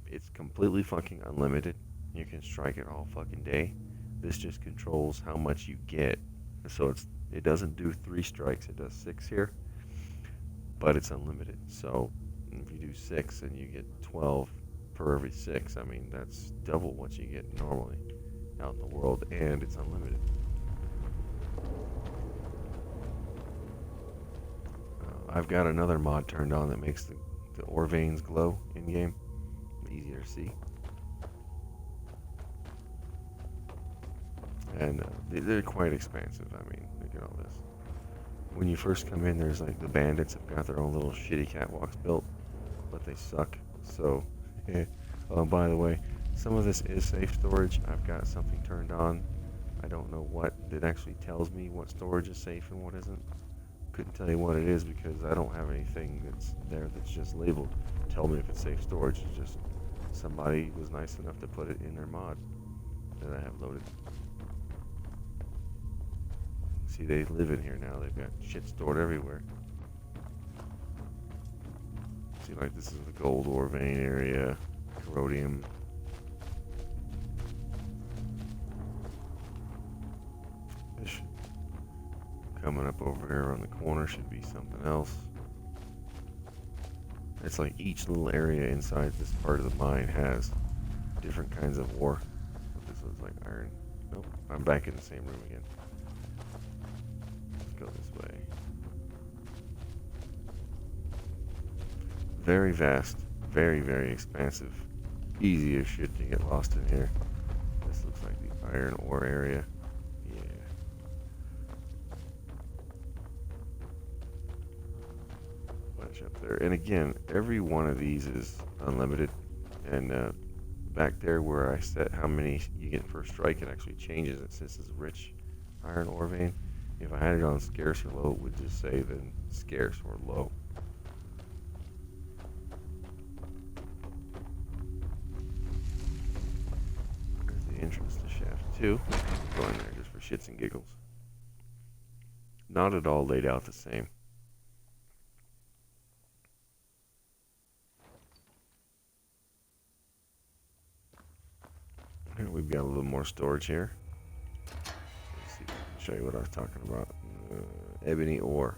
It's completely fucking unlimited. You can strike it all fucking day. This just controls how much you get. So it doesn't do 3 strikes, it does 6 here, but it's unlimited. So if you do 6 and you get 12 per every 6, I mean, that's double what you get normally out in the world, and it's unlimited. I've got another mod turned on that makes the ore veins glow in game. Easier to see. And they're quite expansive. I mean, look at all this. When you first come in, there's like the bandits have got their own little shitty catwalks built, but they suck. So, oh, by the way, some of this is safe storage. I've got something turned on. I don't know what. It actually tells me what storage is safe and what isn't. Couldn't tell you what it is because I don't have anything that's there that's just labeled. Tell me if it's safe storage. It's just somebody was nice enough to put it in their mod that I have loaded. See, they live in here now. They've got shit stored everywhere. See, like this is the gold ore vein area, corrodium. This should, coming up over here on the corner should be something else. It's like each little area inside this part of the mine has different kinds of ore. This looks like iron. Nope, I'm back in the same room again. Go this way. Very vast, very, very expansive. Easy as shit to get lost in here. This looks like the iron ore area. Yeah. much up there. And again, every one of these is unlimited. And back there where I set how many you get per strike, it actually changes it since it's rich iron ore vein. If I had it on scarce or low, it would just say then scarce or low. There's the entrance to shaft 2. Go in there just for shits and giggles. Not at all laid out the same. Here we've got a little more storage here. Let's see if I can show you what I was talking about. Ebony ore.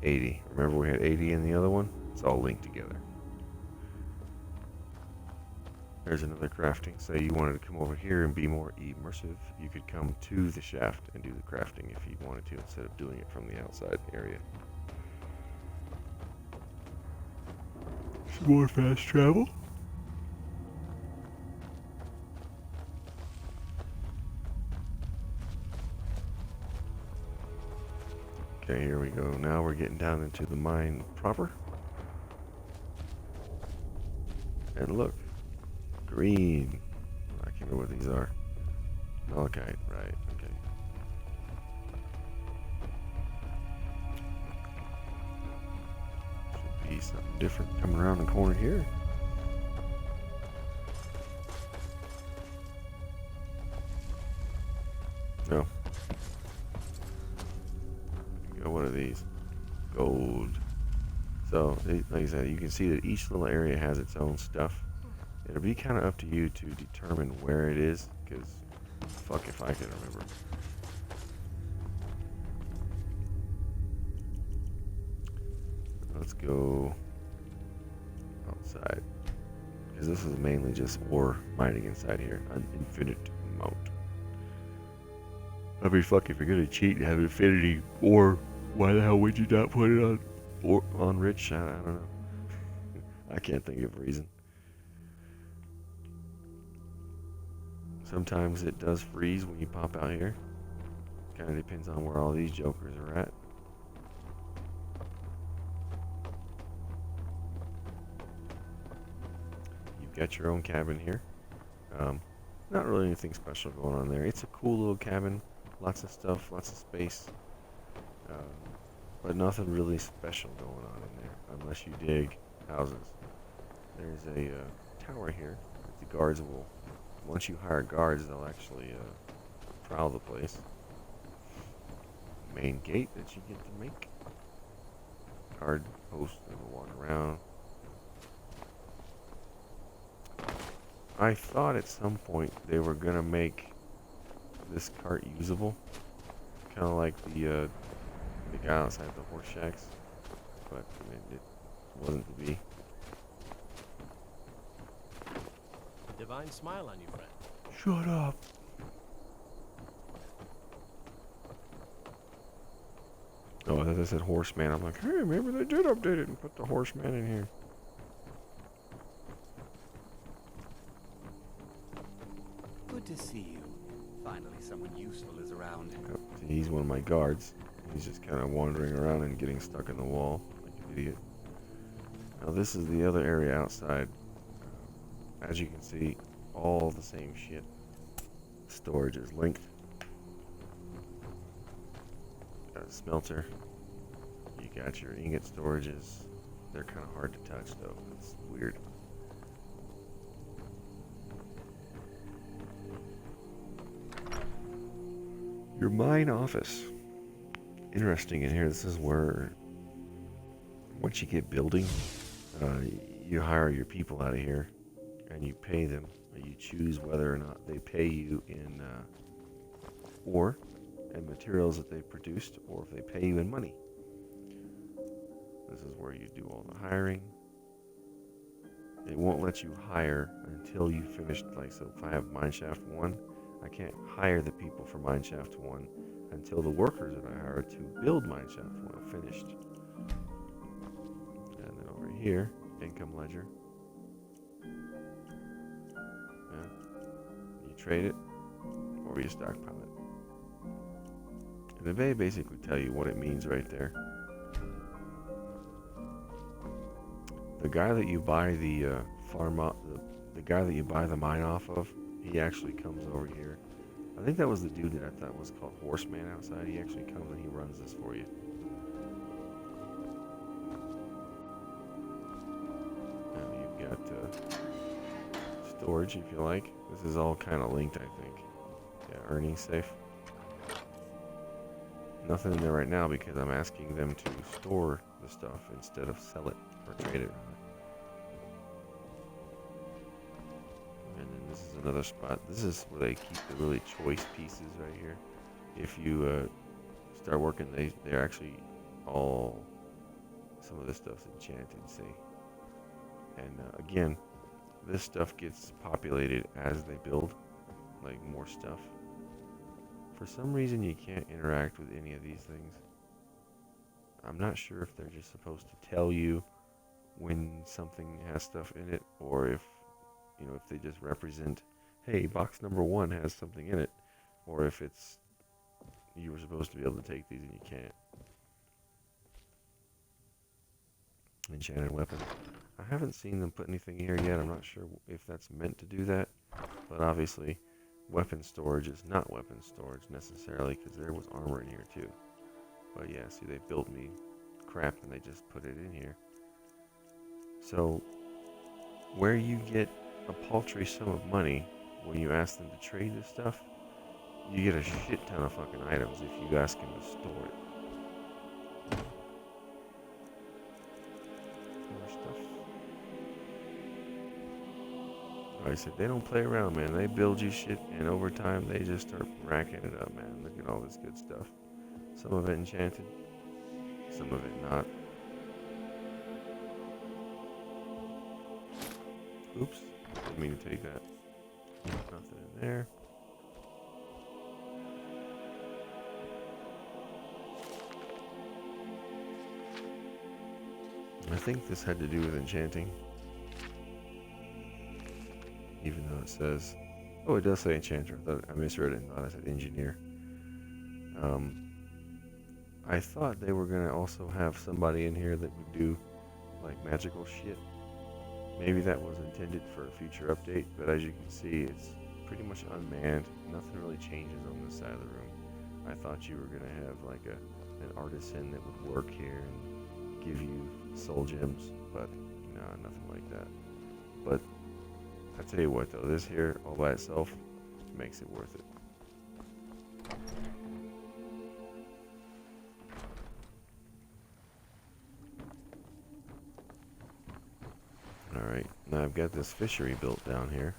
80. Remember we had 80 in the other one? It's all linked together. There's another crafting. Say you wanted to come over here and be more immersive, you could come to the shaft and do the crafting if you wanted to instead of doing it from the outside area. Some more fast travel. Okay, here we go. Now we're getting down into the mine proper. And look, green. I can't remember what these are. Malachite, right, okay. Should be something different coming around the corner here. No. What are these? Gold. So, like I said, you can see that each little area has its own stuff. It'll be kind of up to you to determine where it is, because fuck if I can remember. Let's go outside, because this is mainly just ore mining inside here. An infinite amount. I mean, fuck, if you're gonna cheat and have infinity ore, why the hell would you not put it on rich? I don't know. I can't think of a reason. Sometimes it does freeze when you pop out here. Kind of depends on where all these jokers are at. You've got your own cabin here. Not really anything special going on there. It's a cool little cabin. Lots of stuff, lots of space. But nothing really special going on in there, unless you dig houses. There's a tower here that the guards will, once you hire guards, they'll actually prowl the place. Main gate that you get to make. Guard post that will walk around. I thought at some point they were going to make this cart usable. Kind of like the guy outside the horse shacks, but I mean, it wasn't to be. A divine smile on you, friend. Shut up. Oh, I thought they said horseman. I'm like, hey, maybe they did update it and put the horseman in here. Good to see you. Finally, someone useful is around. Oh, see, he's one of my guards. He's just kind of wandering around and getting stuck in the wall like an idiot. Now this is the other area outside. As you can see, all the same shit. Storage is linked. Got a smelter. You got your ingot storages. They're kind of hard to touch though. It's weird. Your mine office. Interesting in here. This is where, once you get building, you hire your people out of here, and you pay them. You choose whether or not they pay you in ore and materials that they've produced, or if they pay you in money. This is where you do all the hiring. It won't let you hire until you finish. Like, so if I have mineshaft 1, I can't hire the people for mineshaft 1 until the workers that I hired to build mineshaft 1 are finished. And then over here, income ledger. Yeah. You trade it, or you stockpile it. And they basically tell you what it means right there. the guy that you buy the the guy that you buy the mine off of, he actually comes over here. I think that was the dude that I thought was called Horseman outside. He actually comes and he runs this for you. And you've got storage if you like. This is all kind of linked, I think. Yeah, earning safe. Nothing in there right now because I'm asking them to store the stuff instead of sell it or trade it. And then this is another spot. This is where they keep the really choice pieces right here. If you start working, they're actually all, some of this stuff's enchanted, see? And again, this stuff gets populated as they build, like more stuff. For some reason, you can't interact with any of these things. I'm not sure if they're just supposed to tell you when something has stuff in it, or if, you know, if they just represent, hey, box number 1 has something in it, or if it's, you were supposed to be able to take these and you can't. Enchanted weapon. I haven't seen them put anything here yet. I'm not sure if that's meant to do that, but obviously weapon storage is not weapon storage necessarily, because there was armor in here too. But yeah, see, they built me crap and they just put it in here. So where you get a paltry sum of money when you ask them to trade this stuff, you get a shit ton of fucking items if you ask them to store it. More stuff. Like I said, they don't play around, man. They build you shit, and over time, they just start racking it up, man. Look at all this good stuff. Some of it enchanted, some of it not. Oops, didn't mean to take that. Nothing in there. I think this had to do with enchanting. Even though it says, oh, it does say enchanter. I misread it and thought I said engineer. I thought they were gonna also have somebody in here that would do like magical shit. Maybe that was intended for a future update, but as you can see, it's pretty much unmanned. Nothing really changes on this side of the room. I thought you were gonna have like an artisan that would work here and give you soul gems, but no, nothing like that. But I tell you what though, this here all by itself makes it worth it. Alright, now I've got this fishery built down here.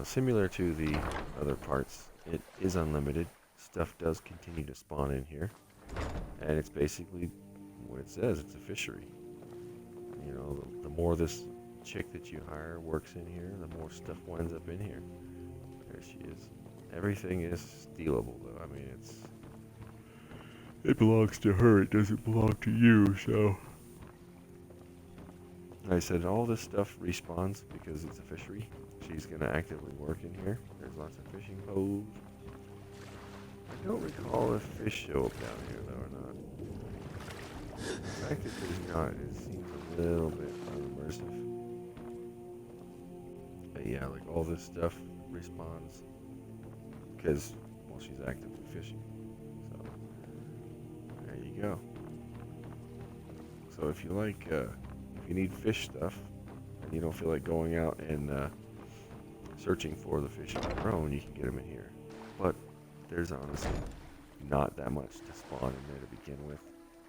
Similar to the other parts, it is unlimited. Stuff does continue to spawn in here. And it's basically what it says, it's a fishery. You know, the more this chick that you hire works in here, the more stuff winds up in here. There she is. Everything is stealable though. I mean, it belongs to her, it doesn't belong to you, so. Like I said, all this stuff respawns because it's a fishery. She's gonna actively work in here. There's lots of fishing poles. I don't recall if fish show up down here though or not. The fact that there's not, it seems a little bit unimmersive. But yeah, like all this stuff respawns because, well, she's actively fishing. So there you go. So if you like, if you need fish stuff and you don't feel like going out and searching for the fish on your own, you can get them in here. But there's honestly not that much to spawn in there to begin with.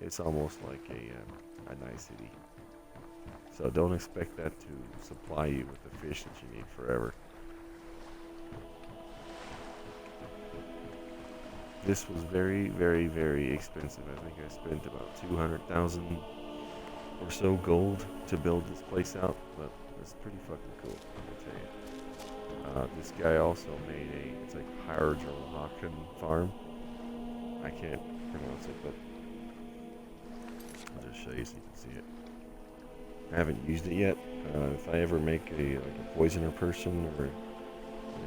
It's almost like a nice city. So don't expect that to supply you with the fish that you need forever. This was very, very, very expensive. I think I spent about 200,000 or so gold to build this place out, but it's pretty fucking cool, I tell you. This guy also made it's like Hydrohaken Farm. I can't pronounce it, but I'll just show you so you can see it. I haven't used it yet. If I ever make a poisoner person or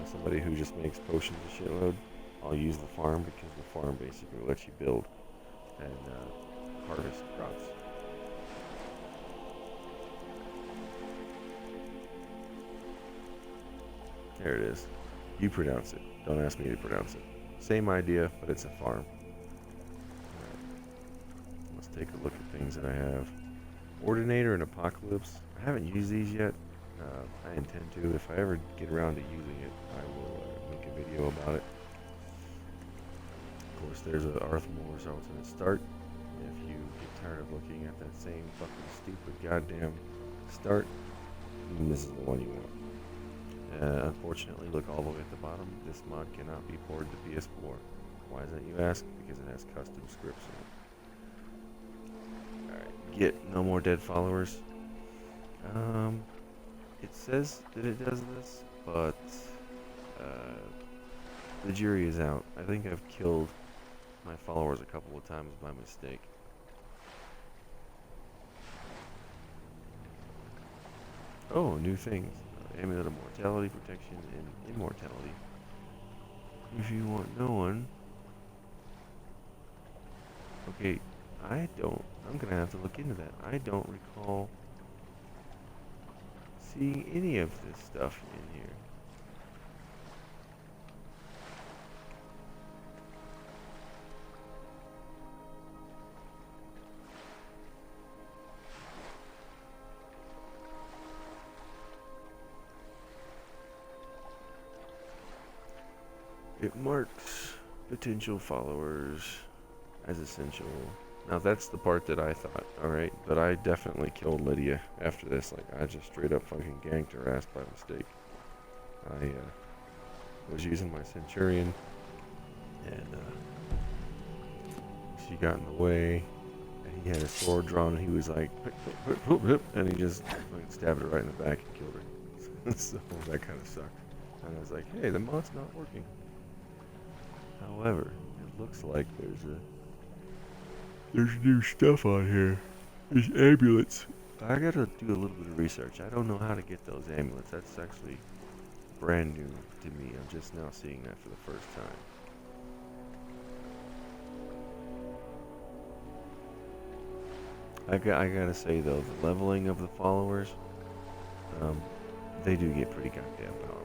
somebody who just makes potions a shitload, I'll use the farm because the farm basically lets you build and harvest crops. There it is. You pronounce it. Don't ask me to pronounce it. Same idea, but it's a farm. Alright. Let's take a look at things that I have. Ordinator and Apocalypse. I haven't used these yet. I intend to. If I ever get around to using it, I will make a video about it. Of course, there's an Arthmore's alternate start. If you get tired of looking at that same fucking stupid goddamn start, this is the one you want. Unfortunately, look all the way at the bottom. This mod cannot be ported to PS4. Why is that, you ask? Because it has custom scripts in it. Alright, get no more dead followers. It says that it does this, but the jury is out. I think I've killed my followers a couple of times by mistake. Oh, new things. Amulet of Mortality, Protection, and Immortality. If you want no one... Okay, I'm gonna have to look into that. I don't recall seeing any of this stuff in here. It marks potential followers as essential. Now that's the part that I thought, alright, but I definitely killed Lydia after this. Like, I just straight up fucking ganked her ass by mistake. I was using my Centurion, and she got in the way, and he had a sword drawn, and he was like, "Hip, hip, hip," and he just fucking stabbed her right in the back and killed her. So that kind of sucked. And I was like, hey, the mod's not working. However, it looks like there's new stuff on here. There's amulets. I gotta do a little bit of research. I don't know how to get those amulets. That's actually brand new to me. I'm just now seeing that for the first time. I gotta say though, the leveling of the followers, they do get pretty goddamn powerful.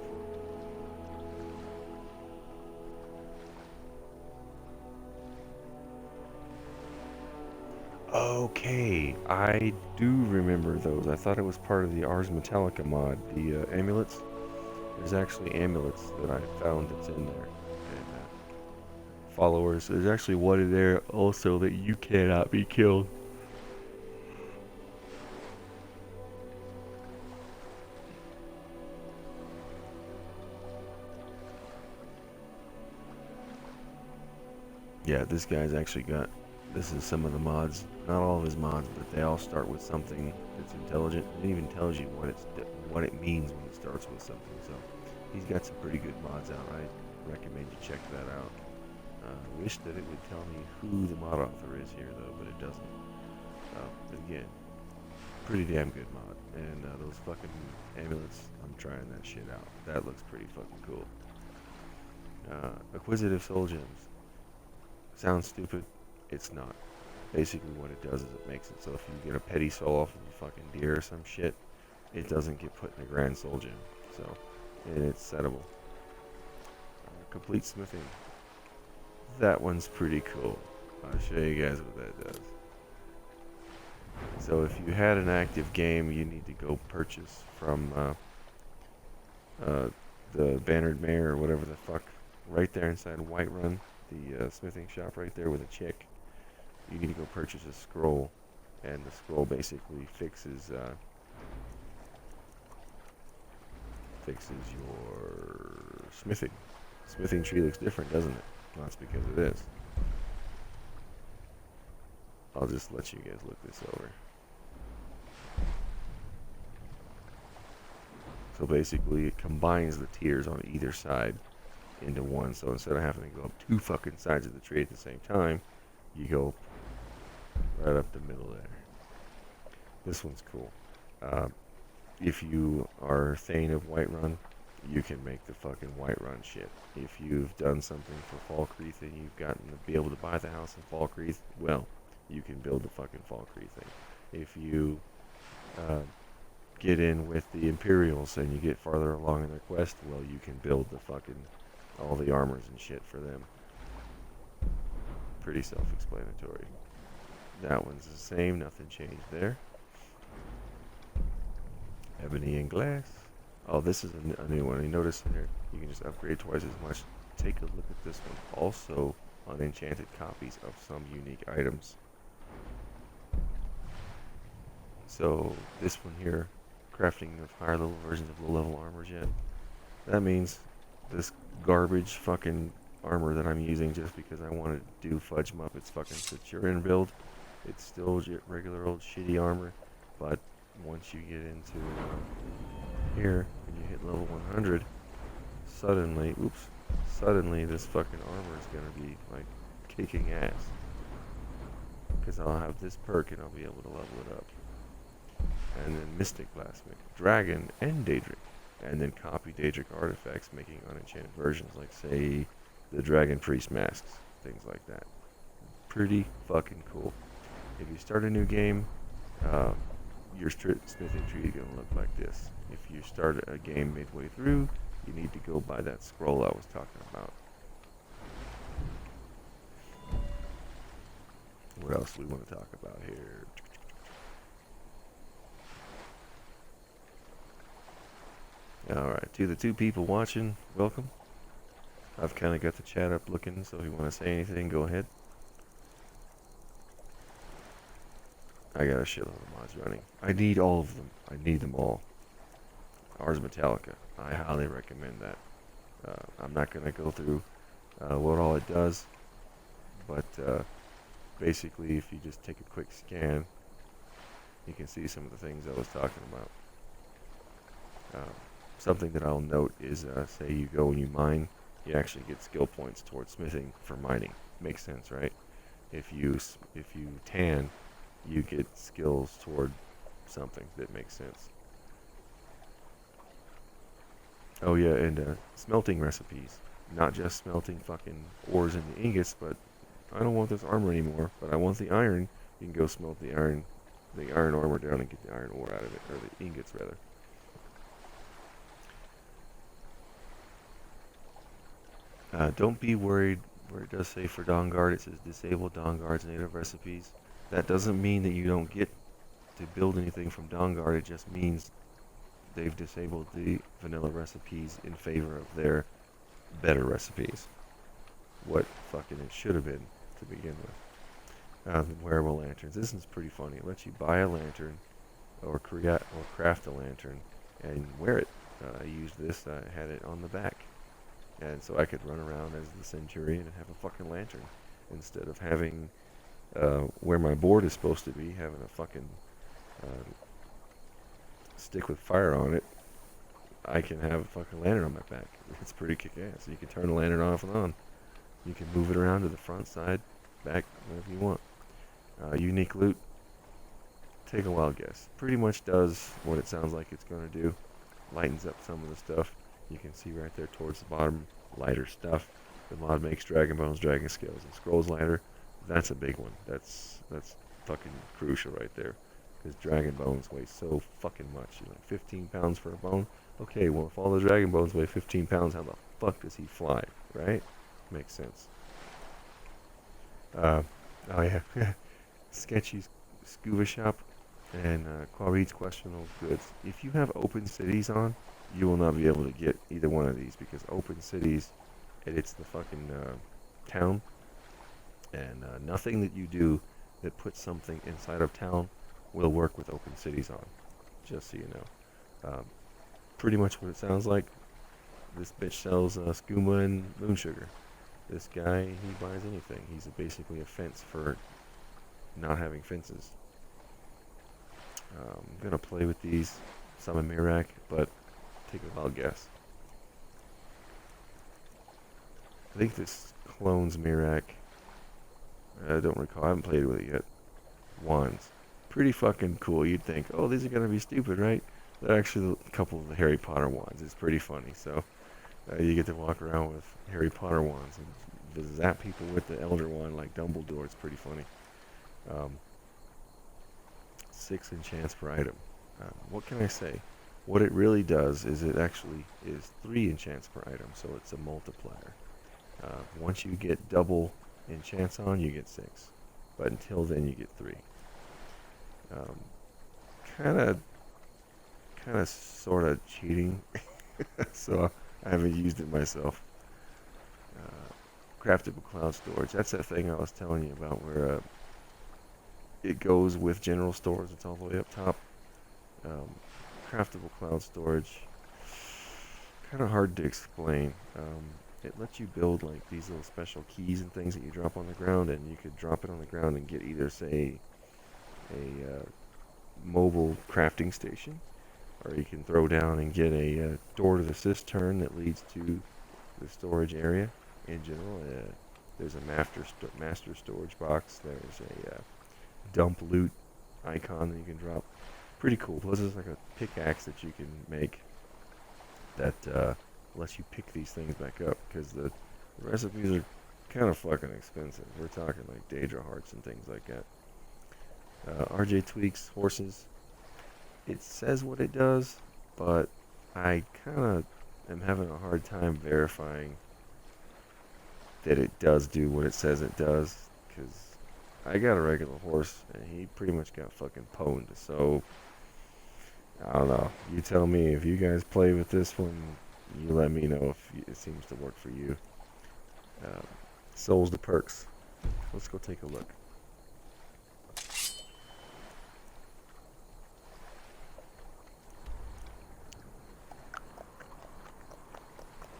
Okay, I do remember those. I thought it was part of the Ars Metallica mod, the amulets. There's actually amulets that I found that's in there. And followers, there's actually one in there also that you cannot be killed. Yeah, this guy's actually got, this is some of the mods, not all of his mods, but they all start with something that's intelligent. It even tells you what it means when it starts with something. So he's got some pretty good mods out. I recommend you check that out. Wish that it would tell me who the mod author is here though, but it doesn't. But again, pretty damn good mod. And those fucking amulets, I'm trying that shit out. That looks pretty fucking cool. Acquisitive soul gems. Sounds stupid. It's not. Basically what it does is it makes it so if you get a petty soul off of a fucking deer or some shit, it doesn't get put in a grand soul gem. So, and it's settable. Complete smithing. That one's pretty cool. I'll show you guys what that does. So if you had an active game, you need to go purchase from the Bannered Mare or whatever the fuck, right there inside Whiterun, the smithing shop right there with a chick. You need to go purchase a scroll, and the scroll basically fixes your smithing. Smithing tree looks different, doesn't it? Well, that's because it is. I'll just let you guys look this over. So basically it combines the tiers on either side into one. So instead of having to go up two fucking sides of the tree at the same time, you go right up the middle there. This one's cool. If you are Thane of Whiterun, you can make the fucking Whiterun shit. If you've done something for Falkreath and you've gotten to be able to buy the house in Falkreath, well, you can build the fucking Falkreath thing. If you get in with the Imperials and you get farther along in their quest, well, you can build the fucking all the armors and shit for them. Pretty self-explanatory. That one's the same, nothing changed there. Ebony and glass. Oh, this is a new one. You notice there, you can just upgrade twice as much. Take a look at this one. Also, unenchanted copies of some unique items. So, this one here, crafting of higher level versions of low level armors yet. That means this garbage fucking armor that I'm using just because I want to do Fudge Muppets fucking Centurion build. It's still regular old shitty armor, but once you get into here and you hit level 100, suddenly this fucking armor is gonna be like kicking ass. Because I'll have this perk and I'll be able to level it up. And then Mystic Blasphemic, Dragon, and Daedric. And then copy Daedric artifacts, making unenchanted versions, like say the Dragon Priest masks, things like that. Pretty fucking cool. If you start a new game, your smithing tree is gonna look like this. If you start a game midway through, you need to go by that scroll I was talking about. What else do we want to talk about here? Alright, to the two people watching, welcome. I've kind of got the chat up looking, so if you want to say anything, go ahead. I got a shitload of mods running. I need all of them. I need them all. Ars Metallica. I highly recommend that. I'm not going to go through what all it does, but basically if you just take a quick scan, you can see some of the things I was talking about. Something that I'll note is, say you go and you mine, you actually get skill points towards smithing for mining. Makes sense, right? If you tan, you get skills toward something that makes sense. Oh yeah, and smelting recipes. Not just smelting fucking ores into ingots, but I don't want this armor anymore, but I want the iron. You can go smelt the iron armor down and get the iron ore out of it, or the ingots rather. Don't be worried where it does say for Dawnguard, it says disable Dawnguard's native recipes. That doesn't mean that you don't get to build anything from Dawnguard, it just means they've disabled the vanilla recipes in favor of their better recipes. What fucking it should have been to begin with. Wearable lanterns. This is pretty funny. It lets you buy a lantern or craft a lantern and wear it. I used this, I had it on the back. And so I could run around as the Centurion and have a fucking lantern. Instead of having, where my board is supposed to be, having a fucking stick with fire on it, I can have a fucking lantern on my back. It's pretty kick-ass. You can turn the lantern off and on. You can move it around to the front, side, back, whatever you want. Unique loot. Take a wild guess. Pretty much does what it sounds like it's going to do. Lightens up some of the stuff. You can see right there towards the bottom, lighter stuff. The mod makes Dragon Bones, Dragon Scales, and Scrolls lighter. That's a big one. That's fucking crucial right there. Because Dragon Bones weigh so fucking much. You know, 15 pounds for a bone. Okay, well, if all the Dragon Bones weigh 15 pounds, how the fuck does he fly, right? Makes sense. Oh yeah. Sketchy Scuba Shop and Quarit's Questionable Goods. If you have Open Cities on, you will not be able to get either one of these because Open Cities edits the fucking town, and nothing that you do that puts something inside of town will work with Open Cities on, just so you know. Pretty much what it sounds like. This bitch sells skooma and moon sugar. This guy, he buys anything. He's basically a fence for not having fences. I'm gonna play with these, some in Mirak, but take a wild guess. I think this clones Mirak. I don't recall. I haven't played with it yet. Wands. Pretty fucking cool. You'd think, oh, these are gonna be stupid, right? They're actually a couple of the Harry Potter wands. It's pretty funny. So you get to walk around with Harry Potter wands and zap people with the Elder Wand like Dumbledore. It's pretty funny. 6 enchants per item. What can I say? What it really does is it actually is 3 enchants per item, so it's a multiplier. Once you get double enchants on, you get 6. But until then, you get 3. Kind of, sort of cheating. So I haven't used it myself. Craftable cloud storage. That's that thing I was telling you about where it goes with general stores. It's all the way up top. Craftable cloud storage. Kind of hard to explain. It lets you build like these little special keys and things that you drop on the ground, and you could drop it on the ground and get either, say, a mobile crafting station, or you can throw down and get a door to the cistern that leads to the storage area. In general, there's a master storage box. There's a dump loot icon that you can drop. Pretty cool. Plus, there's like a pickaxe that you can make that lets you pick these things back up, because the recipes are kind of fucking expensive. We're talking like Daedra hearts and things like that. RJ tweaks horses. It says what it does, but I kind of am having a hard time verifying that it does do what it says it does, because I got a regular horse and he pretty much got fucking pwned. So I don't know. You tell me. If you guys play with this one, you let me know if it seems to work for you. Souls to perks. Let's go take a look.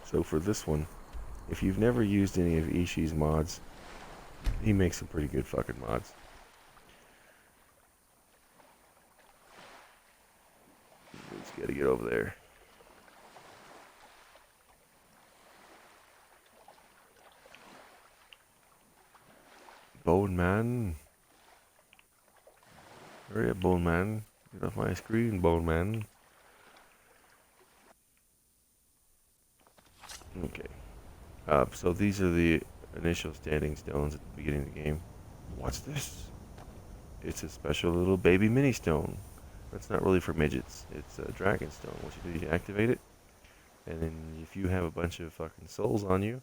So for this one, if you've never used any of Ishii's mods, he makes some pretty good fucking mods. Just gotta get over there. Bone Man. Hurry up, Bone Man. Get off my screen, Bone Man. Okay. So these are the initial standing stones at the beginning of the game. What's this? It's a special little baby mini stone. That's not really for midgets. It's a dragon stone. What you do, you activate it, and then if you have a bunch of fucking souls on you,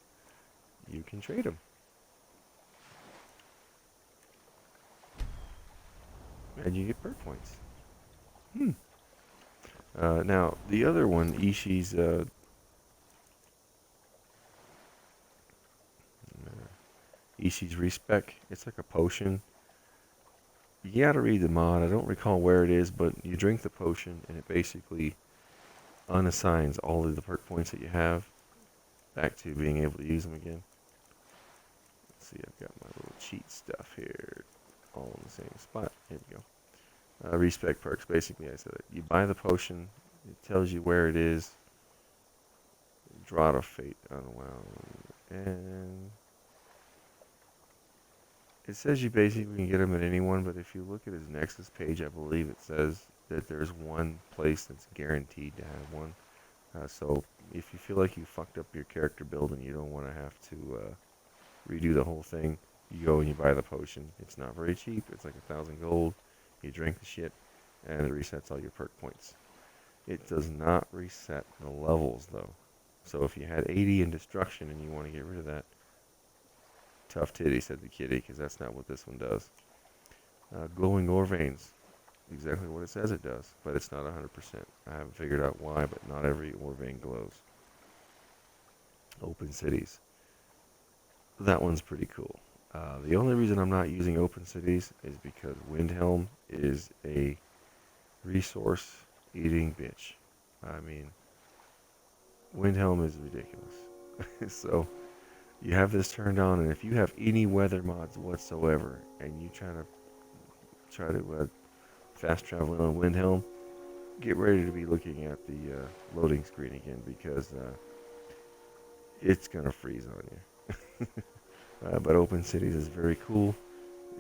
you can trade them. And you get perk points. Now, the other one, Ishii's respec. It's like a potion. You gotta read the mod. I don't recall where it is, but you drink the potion and it basically unassigns all of the perk points that you have back to being able to use them again. Let's see, I've got my little cheat stuff here, all in the same spot. Here we go. Respec perks. Basically, I said it. You buy the potion. It tells you where it is. Draught of Fate unwound, and it says you basically can get them at anyone, but if you look at his Nexus page, I believe it says that there's one place that's guaranteed to have one. So if you feel like you fucked up your character build and you don't want to have to redo the whole thing, you go and you buy the potion. It's not very cheap. It's like 1,000 gold. You drink the shit, and it resets all your perk points. It does not reset the levels, though. So if you had 80 in destruction and you want to get rid of that, tough titty, said the kitty, because that's not what this one does. Glowing ore veins, exactly what it says it does, but it's not 100%. I haven't figured out why, but not every ore vein glows. Open cities. That one's pretty cool. The only reason I'm not using open cities is because Windhelm is a resource-eating bitch. I mean, Windhelm is ridiculous. So you have this turned on, and if you have any weather mods whatsoever, and you try to fast travel on Windhelm, get ready to be looking at the loading screen again, because it's gonna freeze on you. But Open Cities is very cool.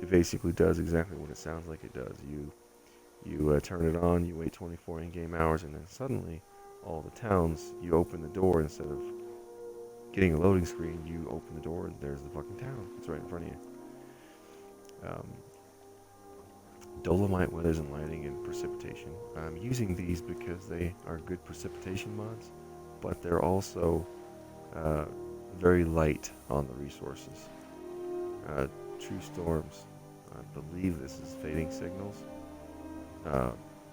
It basically does exactly what it sounds like it does. You turn it on, you wait 24 in-game hours, and then suddenly all the towns, you open the door instead of getting a loading screen, you open the door and there's the fucking town. It's right in front of you. Dolomite weathers and lighting and precipitation. I'm using these because they are good precipitation mods, but they're also very light on the resources. True storms. I believe this is fading signals.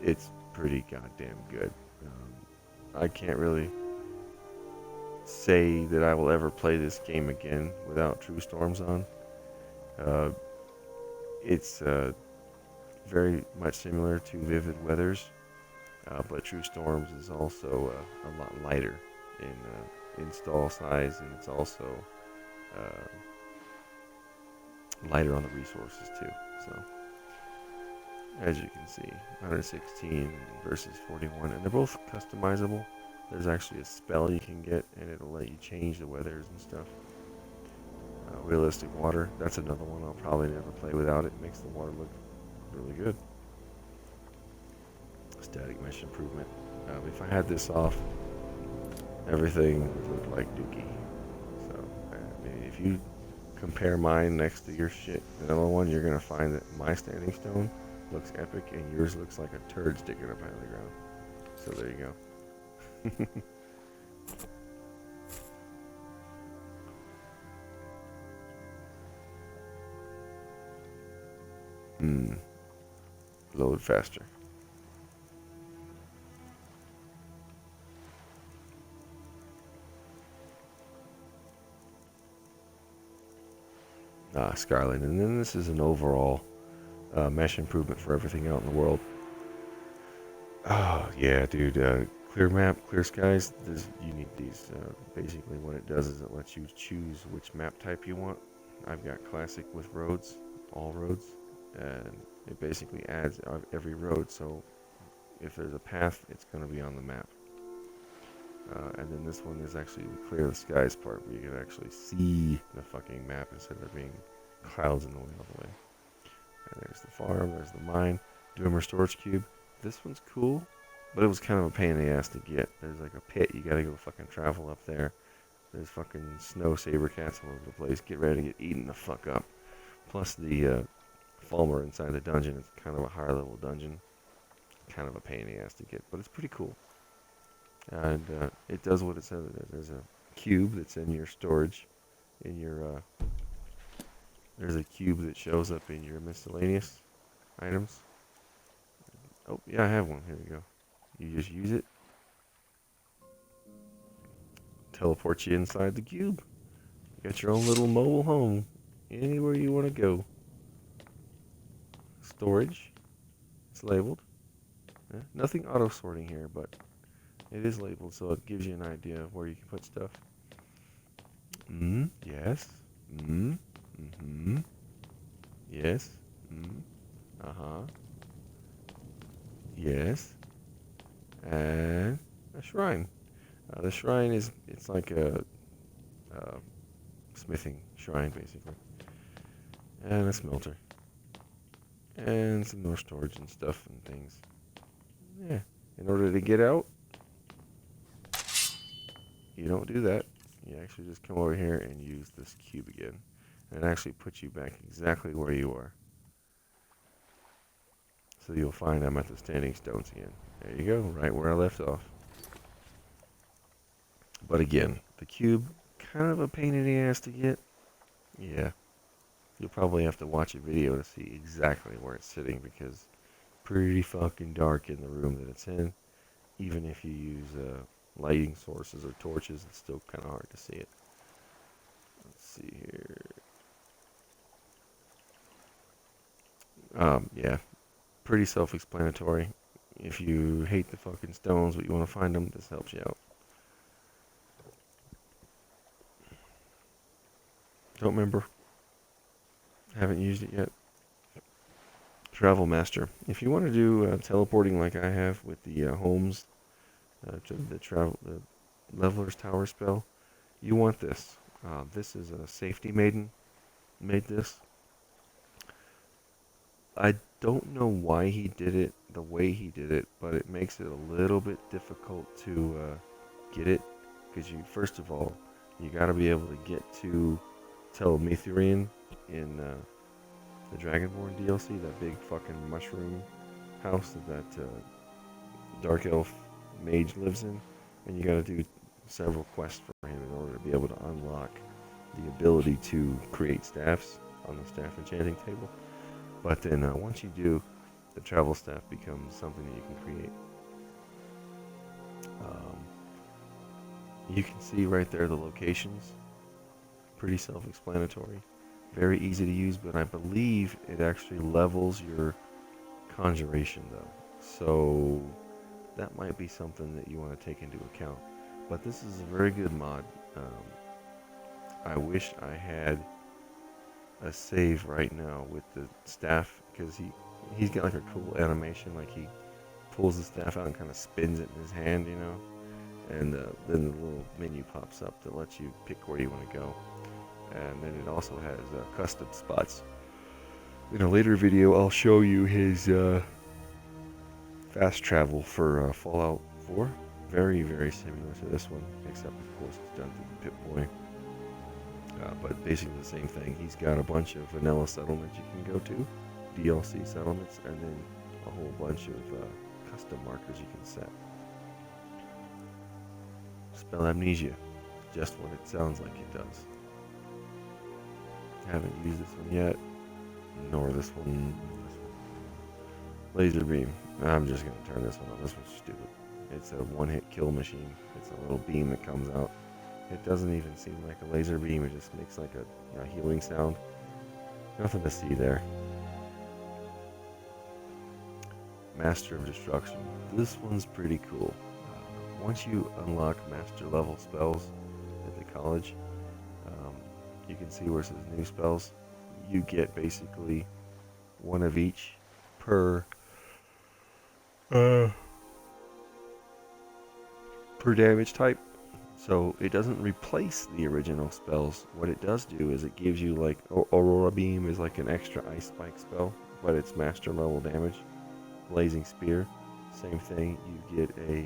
It's pretty goddamn good. I can't really say that I will ever play this game again without True Storms on. It's very much similar to Vivid Weathers, but True Storms is also a lot lighter in install size, and it's also lighter on the resources too. So, as you can see, 116 versus 41, and they're both customizable. There's actually a spell you can get, and it'll let you change the weathers and stuff. Realistic water, that's another one I'll probably never play without. It makes the water look really good. Static mesh improvement. If I had this off, everything would look like Dookie. So, I mean, if you compare mine next to your shit, another one, you're gonna find that my standing stone looks epic, and yours looks like a turd sticking up out of the ground. So there you go. Load faster. Skyrim, and then this is an overall mesh improvement for everything out in the world. Oh yeah, dude. Clear map, clear skies. You need these. Basically, what it does is it lets you choose which map type you want. I've got classic with roads, all roads, and it basically adds every road. So if there's a path, it's going to be on the map. And then this one is actually the clear the skies part, where you can actually see the fucking map instead of being clouds in the way all the way. And there's the farm, there's the mine, Dwemer storage cube. This one's cool, but it was kind of a pain in the ass to get. There's like a pit, you gotta go fucking travel up there. There's fucking snow saber cats all over the place. Get ready to get eaten the fuck up. Plus the Falmer inside the dungeon is kind of a higher level dungeon. Kind of a pain in the ass to get, but it's pretty cool. And it does what it says it is. There's a cube that's in your storage, in your there's a cube that shows up in your miscellaneous items. Oh yeah, I have one. Here we go. You just use it, teleports you inside the cube. You got your own little mobile home, anywhere you want to go. Storage, it's labeled. Nothing auto sorting here, but it is labeled, so it gives you an idea of where you can put stuff. Yes. Yes. Yes. And a shrine. The shrine it's like a smithing shrine, basically. And a smelter. And some more storage and stuff and things. Yeah. In order to get out, you don't do that. You actually just come over here and use this cube again. And it actually puts you back exactly where you are. So you'll find I'm at the standing stones again. There you go, right where I left off. But again, the cube, kind of a pain in the ass to get. Yeah. You'll probably have to watch a video to see exactly where it's sitting, because pretty fucking dark in the room that it's in. Even if you use lighting sources or torches, it's still kind of hard to see it. Let's see here. Yeah, pretty self-explanatory. If you hate the fucking stones but you want to find them, this helps you out. Don't remember. Haven't used it yet. Travel Master. If you want to do teleporting like I have with the homes, the Leveler's Tower spell, you want this. This is a Safety Maiden made this. I don't know why he did it the way he did it, but it makes it a little bit difficult to get it, because you, first of all, you got to be able to get to Telemetherian in the Dragonborn DLC, that big fucking mushroom house that Dark Elf mage lives in, and you gotta do several quests for him in order to be able to unlock the ability to create staffs on the staff enchanting table. But then once you do, the travel staff becomes something that you can create. You can see right there the locations. Pretty self-explanatory. Very easy to use, but I believe it actually levels your conjuration though. So that might be something that you want to take into account. But this is a very good mod. I wish I had a save right now with the staff, because he's got like a cool animation, like he pulls the staff out and kind of spins it in his hand, you know, and then the little menu pops up that lets you pick where you want to go. And then it also has custom spots. In a later video, I'll show you his fast travel for Fallout 4. Very, very similar to this one, except of course it's done through the Pip-Boy. But basically the same thing. He's got a bunch of vanilla settlements you can go to, DLC settlements, and then a whole bunch of custom markers you can set. Spell amnesia, just what it sounds like it does. Haven't used this one yet, nor this one. Laser beam. I'm just gonna turn this one on. This one's stupid. It's a one-hit kill machine. It's a little beam that comes out. It doesn't even seem like a laser beam. It just makes like a healing sound. Nothing to see there. Master of Destruction. This one's pretty cool. Once you unlock master level spells at the college, you can see where it says new spells. You get basically one of each per damage type. So it doesn't replace the original spells. What it does do is it gives you like Aurora Beam is like an extra ice spike spell, but it's master level damage. Blazing Spear, same thing. You get a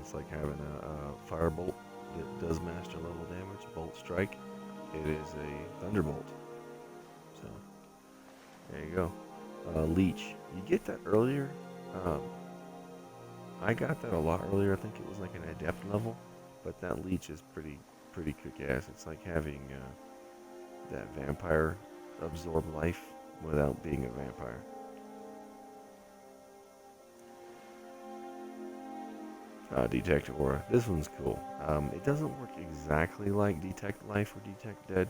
it's like having a Firebolt that does master level damage. Bolt Strike, it is a Thunderbolt. So there you go. Leech, you get that earlier. I got that a lot earlier. I think it was like an adept level, but that leech is pretty kick-ass. It's like having that vampire absorb life without being a vampire. Detect Aura. This one's cool. It doesn't work exactly like Detect Life or Detect Dead.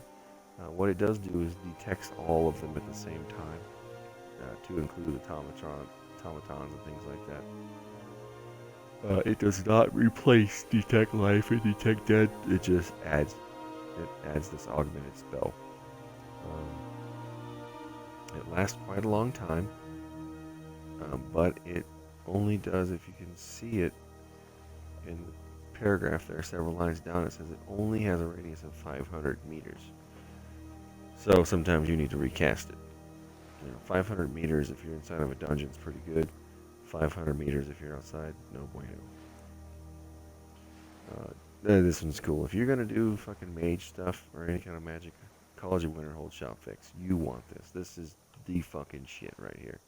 What it does do is detects all of them at the same time, to include automatons and things like that. It does not replace Detect Life or Detect Dead. It just adds this augmented spell. It lasts quite a long time, but it only does, if you can see it in the paragraph there, several lines down, it says it only has a radius of 500 meters. So sometimes you need to recast it. 500 meters if you're inside of a dungeon is pretty good. 500 meters if you're outside, no bueno. This one's cool. If you're gonna do fucking mage stuff or any kind of magic, College of Winterhold Shop Fix, you want this. This is the fucking shit right here.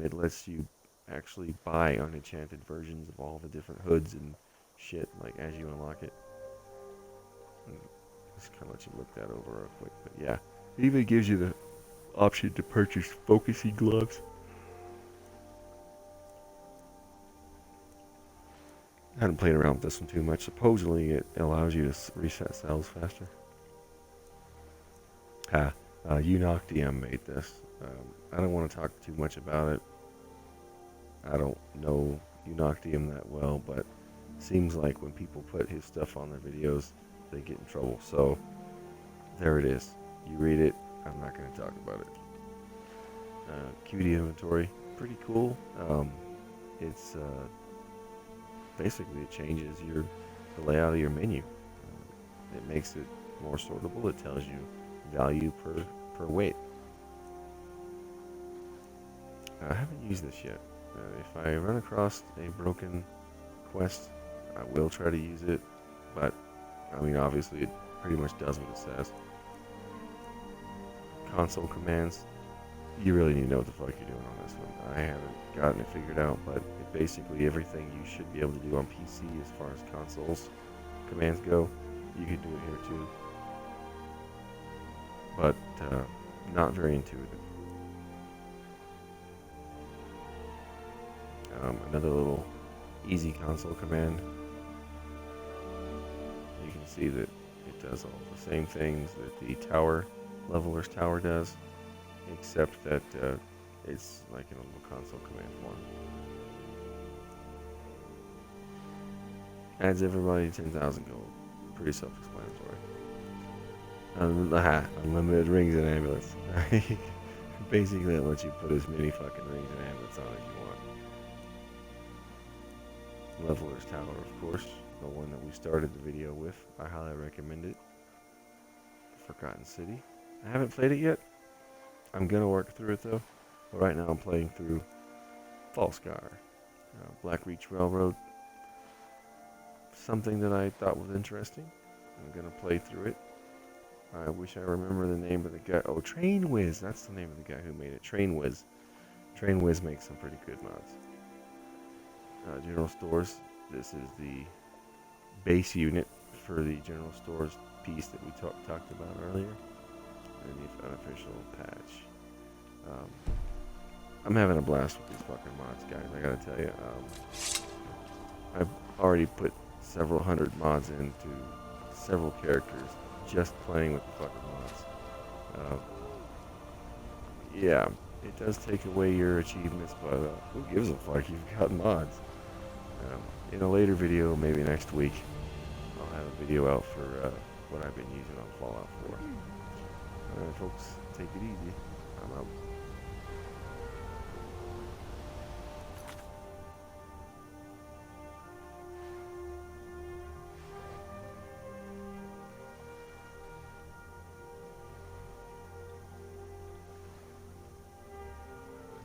It lets you actually buy unenchanted versions of all the different hoods and shit, like as you unlock it. Just kind of let you look that over real quick, but yeah. It even gives you the option to purchase focusing gloves. I haven't played around with this one too much. Supposedly it allows you to reset cells faster. Unoctium made this. I don't want to talk too much about it. I don't know Unoctium that well, but seems like when people put his stuff on their videos, they get in trouble. So there it is. You read it. I'm not going to talk about it. QD inventory, pretty cool. It's basically it changes the layout of your menu. It makes it more sortable. It tells you value per weight. I haven't used this yet. If I run across a broken quest, I will try to use it, but I mean obviously it pretty much does what it says. console commands, you really need to know what the fuck you're doing on this one. I haven't gotten it figured out, but basically everything you should be able to do on PC as far as consoles commands go, you can do it here too. But not very intuitive. Another little easy console command. You can see that it does all the same things that the tower, leveler's tower does, except that it's like in a little console command form. Adds everybody 10,000 gold. Pretty self-explanatory. Unlimited rings and amulets. Basically, it lets you put as many fucking rings and amulets on as you want. Leveler's Tower, of course, the one that we started the video with. I highly recommend it. Forgotten City. I haven't played it yet. I'm gonna work through it though. But right now I'm playing through Falskar, Black Reach Railroad. Something that I thought was interesting. I'm gonna play through it. I wish I remember the name of the guy. Oh, Train Wiz. That's the name of the guy who made it. Train Wiz. Train Wiz makes some pretty good mods. General Stores. This is the base unit for the General Stores piece that we talked about earlier. And the unofficial patch. I'm having a blast with these fucking mods, guys. I gotta tell you. I've already put several hundred mods into several characters just playing with the fucking mods. Yeah, it does take away your achievements, but who gives a fuck? You've got mods. In a later video, maybe next week, I'll have a video out for what I've been using on Fallout 4. Alright, folks, take it easy.